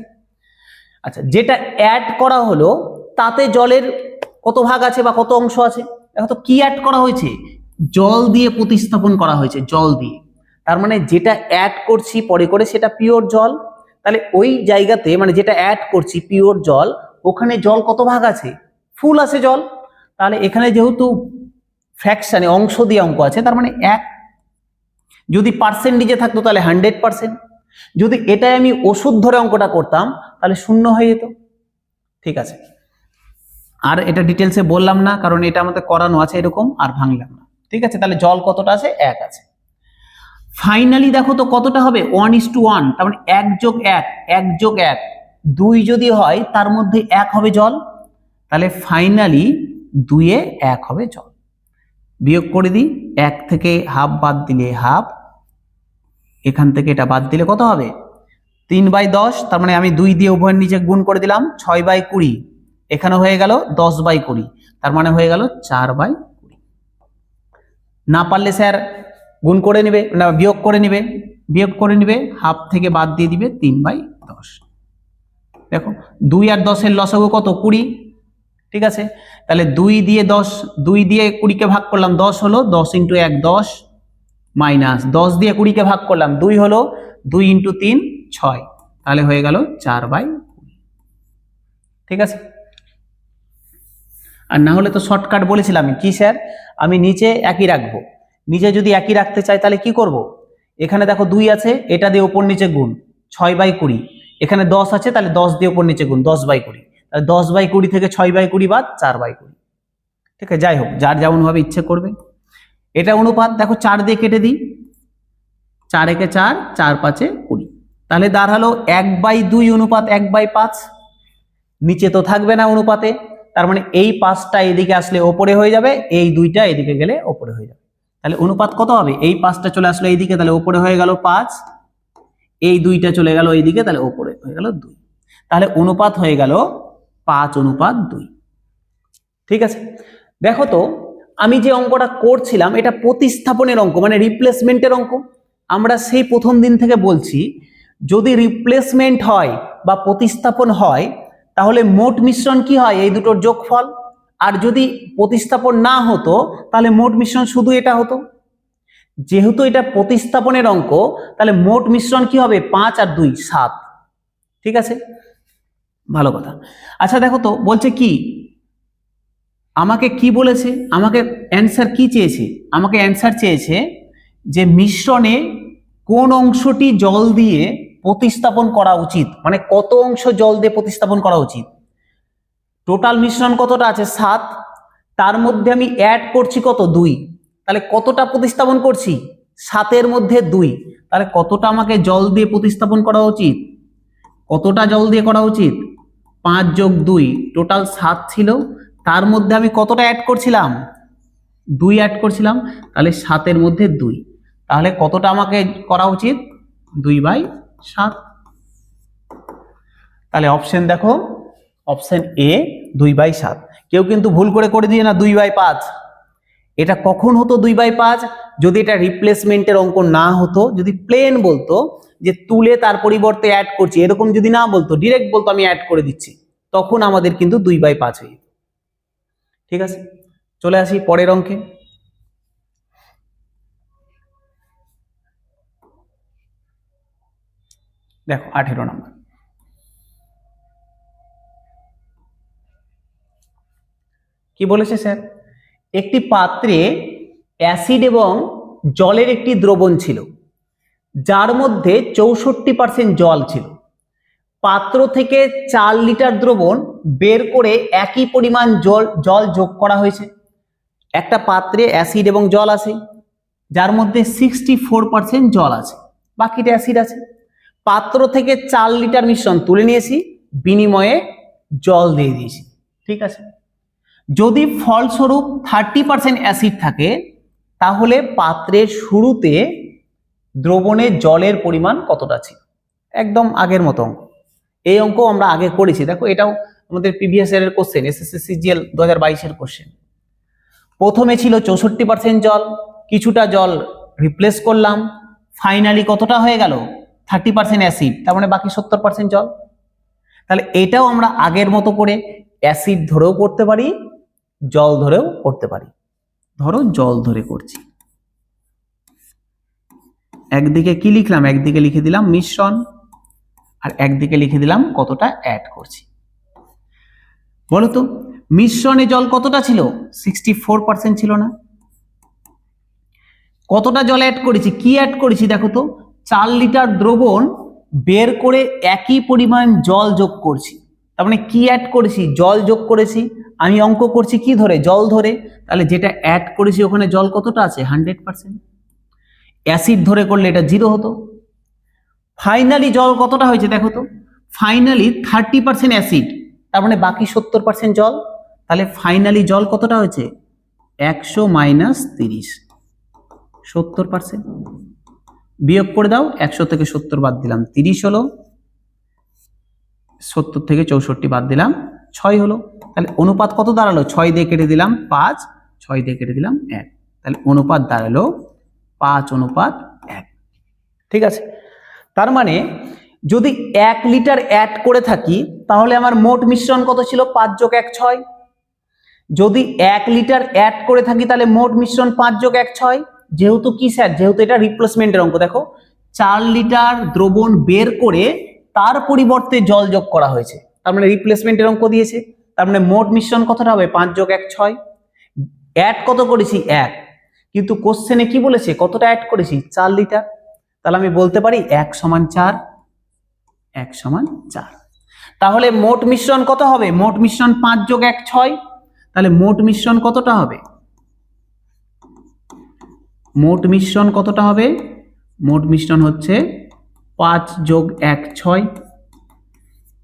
আচ্ছা যেটা অ্যাড করা হলো তাতে জলের কত ভাগ আছে বা কত অংশ আছে? দেখো তো কি অ্যাড করা হয়েছে, জল দিয়ে প্রতিস্থাপন করা হয়েছে, জল দিয়ে। তার মানে যেটা অ্যাড করছি পরে করে সেটা পিওর জল। তাহলে ওই জায়গাতে মানে যেটা অ্যাড করছি পিওর জল, ওখানে জল কত ভাগ আছে, ফুল আছে জল। তাহলে এখানে যেহেতু ফ্র্যাকশনে অংশ দিয়ে অঙ্ক আছে, তার মানে 1। যদি পার্সেন্টেজে থাকতো তাহলে 100%। যদি এটাই আমি ওষুধ ধরে অঙ্কটা করতাম তাহলে 0 হয়ে যেত। ঠিক আছে, আর এটা ডিটেলসে বললাম না, কারণ এটা আমাদের করানো আছে এরকম, আর ভাঙলাম না। ঠিক আছে, তাহলে জল কতটা আছে, 1 আছে। ফাইনালি দেখো তো কতটা হবে, 1:1, তার মানে 1 যোগ 1, 1 যোগ 1, 2 যদি হয় তার মধ্যে 1 হবে জল। তাহলে ফাইনালি 2 এ 1 হবে জল। বিয়োগ করে দিই, 1 থেকে হাফ বাদ দিলে হাফ, এখান থেকে এটা বাদ দিলে কত হবে, 3/10, তার মানে আমি 2 দিয়ে উভয়ের নিচে গুণ করে দিলাম, 6/20, এখানে হয়ে গেল 10/20, তার মানে হয়ে গেল 4/20। না পারলে স্যার গুণ করে নেবে, না বিয়োগ করে নিবে, হাফ থেকে বাদ দিয়ে দিবে 3/10। দেখো 2 আর 10 এর লসাগু কত, 20। ঠিক আছে, তাহলে 2 দিয়ে 20 কে ভাগ করলাম, 10 হলো, 10 × 1 10, মাইনাস 10 দিয়ে 20 কে ভাগ করলাম, 2 হলো, 2 × 3 6, তাহলে হয়ে গেল 4/20। ঠিক আছে, আর না হলে তো শর্টকাট বলেছিলাম কি স্যার, আমি নিচে একই রাখবো। নিচে যদি একই রাখতে চাই তাহলে কি করব, এখানে দেখো 2 আছে, এটা দিয়ে উপর নিচে গুণ, 6/20, এখানে 10 আছে, তাহলে 10 দিয়ে উপর নিচে গুণ, 10/20, তাহলে 10/20 থেকে 6/20 বাদ 4/20। ঠিক আছে, যাই হোক, যার যেমন ভাবে ইচ্ছে করবে। এটা অনুপাত দেখো 4 দিয়ে কেটে দিই, 4 একে 4, 4 5 20, তাহলে দাঁড়ালো 1/2 অনুপাত 1/5। নিচে তো থাকবে না অনুপাতে, তার মানে এই 5টা এদিকে আসলে ওপরে হয়ে যাবে, এই 2টা এদিকে গেলে ওপরে হয়ে যাবে। তাহলে অনুপাত কত হবে, এই 5টা চলে আসলো এইদিকে, তাহলে ওপরে হয়ে গেল 5, এই 2টা চলে গেল এইদিকে, তাহলে ওপরে হয়ে গেল 2। তাহলে অনুপাত হয়ে গেল 5:2। ঠিক আছে, দেখো তো আমি যে অঙ্কটা করছিলাম এটা প্রতিস্থাপনের অঙ্ক, মানে রিপ্লেসমেন্টের অঙ্ক। আমরা সেই প্রথম দিন থেকে বলছি, যদি রিপ্লেসমেন্ট হয় বা প্রতিস্থাপন হয় তাহলে মোট মিশ্রণ কি হয়, এই দুটোর যোগফল। আর যদি প্রতিস্থাপন না হতো তাহলে মোট মিশ্রণ শুধু এটা হতো। যেহেতু এটা প্রতিস্থাপনের অঙ্ক, তাহলে মোট মিশ্রণ কি হবে, 5 আর 2 7। ঠিক আছে, ভালো কথা। আচ্ছা দেখো তো বলছে কি, আমাকে কি বলেছে, আমাকে অ্যান্সার কি চেয়েছে, আমাকে অ্যান্সার চেয়েছে যে মিশ্রণে কোন অংশটি জল দিয়ে প্রতিস্থাপন করা উচিত, মানে কত অংশ জল দিয়ে প্রতিস্থাপন করা উচিত। টোটাল মিশ্রণ কতটা আছে, 7, তার মধ্যে আমি অ্যাড করছি কত, 2, তাহলে কতটা প্রতিস্থাপন করছি, 7-এর মধ্যে 2, তাহলে কতটা আমাকে জল দিয়ে প্রতিস্থাপন করা উচিত, কতটা জল দিয়ে করা উচিত, 5 যোগ 2, টোটাল 7 ছিল, তার মধ্যে আমি কতটা অ্যাড করছিলাম, 2 অ্যাড করছিলাম, তাহলে 7-এর মধ্যে 2, তাহলে কতটা আমাকে করা উচিত, 2/7। তাহলে অপশন দেখো, অপশন এ 2/7। কেউ কিন্তু ভুল করে দিয়ে না 2/5। এটা কখন হতো 2/5, যদি এটা রিপ্লেসমেন্টের অঙ্ক না হতো, যদি প্লেন বলতো যে তুলে তার পরিবর্তে অ্যাড করছি, এরকম যদি না বলতো, ডিরেক্ট বলতো আমি অ্যাড করে দিচ্ছি, তখন আমাদের কিন্তু 2/5 হয়ে যেত। ঠিক আছে, চলে আসি পরের অঙ্কে। দেখো 18 নম্বর, কি বলেছে স্যার, একটি পাত্রে অ্যাসিড এবং জলের একটি দ্রবণ ছিল, যার মধ্যে 64% জল ছিল। পাত্র থেকে 4 লিটার দ্রবণ বের করে একই পরিমাণ জল যোগ করা হয়েছে। একটা পাত্রে অ্যাসিড এবং জল আছে, যার মধ্যে 64% জল আছে, বাকিটা অ্যাসিড আছে। পাত্র থেকে 4 লিটার মিশ্রণ তুলে নিয়েছি, বিনিময়ে জল দিয়ে দিয়েছি। ঠিক আছে, যদি ফলস্বরূপ 30% অ্যাসিড থাকে, তাহলে পাত্রের শুরুতে দ্রবণে জলের পরিমাণ কতটা ছিল। একদম আগের মতো অঙ্ক, এই অঙ্ক আমরা আগে করেছি। দেখো এটাও আমাদের প্রিভিয়াস ইয়ারের কোশ্চেন, এসএসসি সিজিএল 2022-এর কোশ্চেন। প্রথমে ছিল 64% জল, কিছুটা জল রিপ্লেস করলাম, ফাইনালি কতটা হয়ে গেল, 30% অ্যাসিড, তার মানে বাকি 70% জল। তাহলে এটাও আমরা আগের মতো করে অ্যাসিড ধরেও করতে পারি, জল ধরেও করতে পারি। ধরো জল ধরে করছি, একদিকে কি লিখলাম, একদিকে লিখে দিলাম মিশ্রণ, আর একদিকে লিখে দিলাম কতটা অ্যাড করছি। বলো তো মিশ্রণে জল কতটা ছিল? 64% ছিল না? কতটা জল অ্যাড করেছি? কি অ্যাড করেছি দেখো তো, 4 লিটার দ্রবণ বের করে একই পরিমাণ জল যোগ করছি। তার মানে কি অ্যাড করেছি? জল যোগ করেছি। আমি অঙ্ক করছি কি ধরে? জল ধরে। তাহলে যেটা অ্যাড করেছি ওখানে জল কতটা আছে? 100%। অ্যাসিড ধরে করলে এটা 0 হতো। ফাইনালি জল কতটা হয়েছে দেখো তো, ফাইনালি 30% অ্যাসিড, তার মানে বাকি 70% জল। তাহলে ফাইনালি জল কতটা হয়েছে? 100 - 30, 70%। বিয়োগ করে দাও, 100 থেকে 70 বাদ দিলাম 30 হলো, 70 থেকে 64 বাদ দিলাম 6 হলো। তাহলে অনুপাত কত দাঁড়ালো? 6 দিয়ে কেটে দিলাম 5, 6 দিয়ে কেটে দিলাম 1, তাহলে অনুপাত দাঁড়ালো 5:1। ঠিক আছে, তার মানে যদি 1 লিটার অ্যাড করে থাকি তাহলে আমার মোট মিশ্রণ কত ছিল? 5 + 1 6। যদি 1 লিটার অ্যাড করে থাকি তাহলে মোট মিশ্রণ 5 + 1 6। যেহেতু কি স্যার, যেহেতু এটা রিপ্লেসমেন্টের অঙ্ক, দেখো 4 লিটার দ্রবণ বের করে তার পরিবর্তে জল যোগ করা হয়েছে, তার মানে রিপ্লেসমেন্টের অঙ্ক দিয়েছে। তার মানে মোট মিশ্রণ কতটা হবে? 5 + 1 6। অ্যাড কত করেছি? 1, কিন্তু কোশ্চেনে কি বলেছে? কতটা অ্যাড করেছি? 4 লিটার। তাহলে আমি বলতে পারি 1 = 4, 1 = 4। তাহলে মোট মিশ্রণ কত হবে? মোট মিশ্রণ 5 + 1 6। তাহলে মোট মিশ্রণ কতটা হবে? মোট মিশ্রণ কতটা হবে? মোট মিশ্রণ হচ্ছে 5 + 1 6।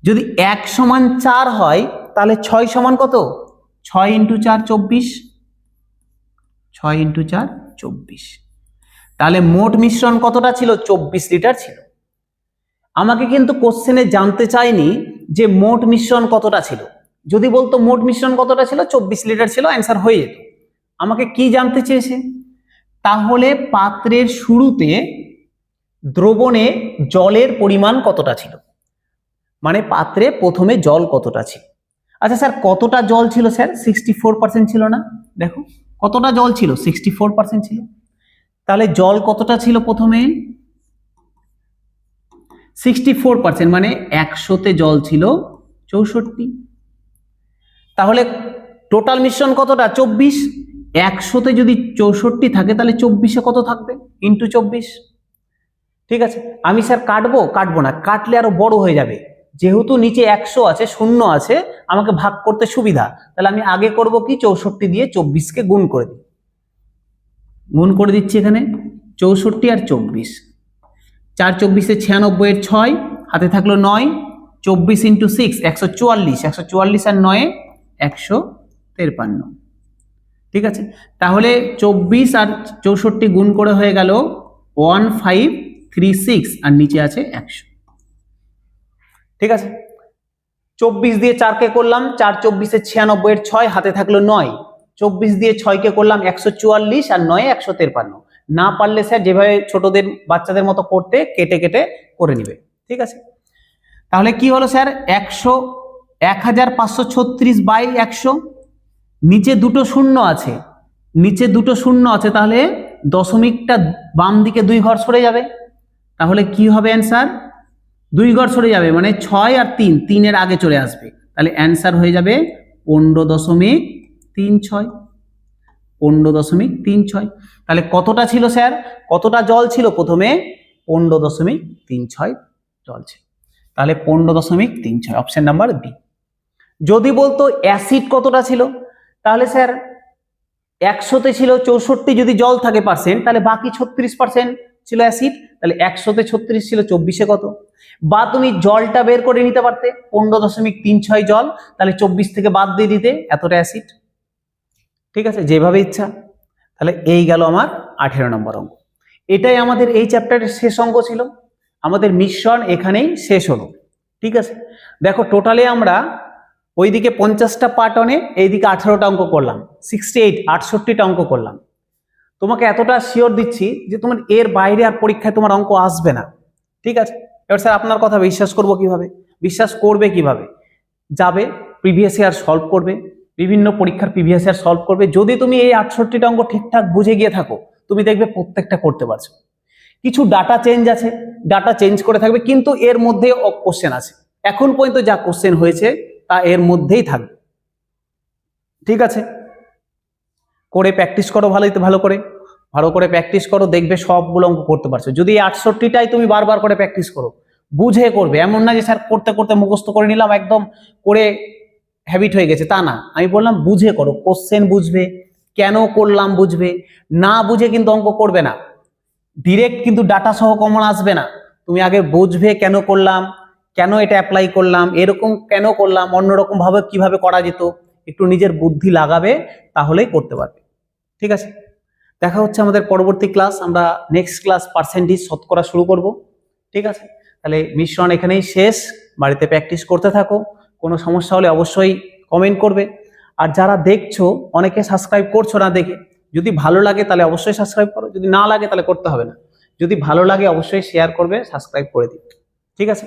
যদি 1 = 4 হয় তাহলে 6 সমান কত? 6 × 4 24, 6 × 4 24। তাহলে মোট মিশ্রণ কতটা ছিল? 24 লিটার ছিল। আমাকে কিন্তু কোশ্চেনে জানতে চাইনি যে মোট মিশ্রণ কতটা ছিল। যদি বলতো মোট মিশ্রণ কতটা ছিল, 24 লিটার ছিল, অ্যান্সার হয়ে যেত। আমাকে কি জানতে চেয়েছে? তাহলে পাত্রের শুরুতে দ্রবণে জলের পরিমাণ কতটা ছিল, মানে পাত্রে প্রথমে জল কতটা ছিল। আচ্ছা স্যার, কতটা জল ছিল স্যার? 64% ছিল না? দেখো কতটা জল ছিল? 64% ছিল। তাহলে জল কতটা ছিল প্রথমে? 64%, মানে 100তে জল ছিল 64। তাহলে টোটাল মিশ্রণ কতটা? 24। 100তে যদি 64 থাকে তাহলে 24-এ কত থাকবে? ইন্টু 24। ঠিক আছে, আমি স্যার কাটবো না, কাটলে আরো বড় হয়ে যাবে। যেহেতু নিচে 100 আছে, শূন্য আছে, আমাকে ভাগ করতে সুবিধা, তাহলে আমি আগে করব কি? 64 দিয়ে 24কে গুণ করে দিই। গুণ করে দিচ্ছি এখানে 64 আর 24, 4 × 24 = 96, এর 6 হাতে থাকলো 9, 24 × 6 144, 144 আর 9 153। ঠিক আছে, তাহলে 24 আর 64 গুণ করে হয়ে গেল 1536, আর নিচে আছে 100। ঠিক আছে, 24 দিয়ে 4কে করলাম, 4 × 24 = 96, এর 6 হাতে থাকলো 9, 24 দিয়ে 6কে করলাম 144, আর 9 153। না পারলে স্যার যেভাবে ছোটদের বাচ্চাদের মতো করতে কেটে কেটে করে নিবে। ঠিক আছে, তাহলে কি হলো স্যার? 1536/100, নিচে দুটো শূন্য আছে, নিচে দুটো শূন্য আছে, তাহলে দশমিকটা বাম দিকে 2 ঘর সরে যাবে। তাহলে কি হবে অ্যান্সার? 2 ঘর সরে যাবে, মানে 6 আর 3, 3-এর আগে চলে আসবে। তাহলে অ্যান্সার হয়ে যাবে 15.36, 15.36। তাহলে কতটা ছিল স্যার? কতটা জল ছিল প্রথমে? 15.36 জল ছিল। তাহলে 15.36, অপশন নাম্বার বি। যদি বলতো অ্যাসিড কতটা ছিল, তাহলে স্যার 100তে ছিল 64 যদি জল থাকে পার্সেন্ট, তাহলে বাকি 36% ছিল অ্যাসিড। তাহলে 100তে 36 ছিল, 24-এ কত? বা তুমি জলটা বের করে নিতে পারতে, 15.36 জল, তাহলে 24 থেকে বাদ দিয়ে দিতে এতটা অ্যাসিড। ঠিক আছে, যেভাবে ইচ্ছা। তাহলে এই গেল আমার 18 নম্বর অঙ্ক। এটাই আমাদের এই চ্যাপ্টারের শেষ অঙ্ক ছিল। আমাদের মিশ্রণ এখানেই শেষ হলো। ঠিক আছে, দেখো টোটালে আমরা ওইদিকে 50টা পার্ট অনে, এইদিকে 18টা অঙ্ক করলাম, 68টা অঙ্ক করলাম। তোমাকে এতটা শিওর দিচ্ছি যে তোমার এর বাইরে আর পরীক্ষায় তোমার অঙ্ক আসবে না। ঠিক আছে, এবার স্যার আপনার কথা বিশ্বাস করব কিভাবে? বিশ্বাস করবে কিভাবে? যাবে প্রিভিয়াস ইয়ার সলভ করবে, বিভিন্ন পরীক্ষার প্রিভিয়াস ইয়ার সলভ করবে। যদি তুমি এই 68টা অঙ্ক ঠিকঠাক বুঝে গিয়ে থাকো, তুমি দেখবে প্রত্যেকটা করতে পারছো। কিছু ডাটা চেঞ্জ আছে, ডাটা চেঞ্জ করে থাকবে, কিন্তু এর মধ্যে কোশ্চেন আছে। এখন পর্যন্ত যা কোশ্চেন হয়েছে তা এর মধ্যেই থাকবে। ঠিক আছে, করে প্র্যাকটিস করো ভালো করে প্র্যাকটিস করো, দেখবে সবগুলো অঙ্ক করতে পারছো। যদি 68টাই তুমি বারবার করে প্র্যাকটিস করো, বুঝে করবে, এমন না যে স্যার করতে করতে মুখস্থ করে নিলাম একদম করে হ্যাবিট হয়ে গেছে, তা না। আমি বললাম বুঝে করো, কোশ্চেন বুঝবে, কেন করলাম বুঝবে, না বুঝে কিন্তু অঙ্ক করবে না, ডিরেক্ট কিন্তু ডাটা সহ কমন আসবে না। তুমি আগে বুঝবে কেন করলাম, কেন এটা অ্যাপ্লাই করলাম, এরকম কেন করলাম, অন্যরকম ভাবে কিভাবে করা যেত, একটু নিজের বুদ্ধি লাগাবে, তাহলেই করতে পারবে। ঠিক আছে, দেখা হচ্ছে আমাদের পরবর্তী ক্লাস। আমরা নেক্সট ক্লাস পার্সেন্টেজ শতকরা শুরু করব। ঠিক আছে, তাহলে মিশ্রণ এখানেই শেষ। বাড়িতে প্র্যাকটিস করতে থাকো, কোনো সমস্যা হলে অবশ্যই কমেন্ট করবে। আর যারা দেখছো, অনেকে সাবস্ক্রাইব করছো না দেখে, যদি ভালো লাগে তাহলে অবশ্যই সাবস্ক্রাইব করো, যদি না লাগে তাহলে করতে হবে না। যদি ভালো লাগে অবশ্যই শেয়ার করবে, সাবস্ক্রাইব করে দিবে। ঠিক আছে।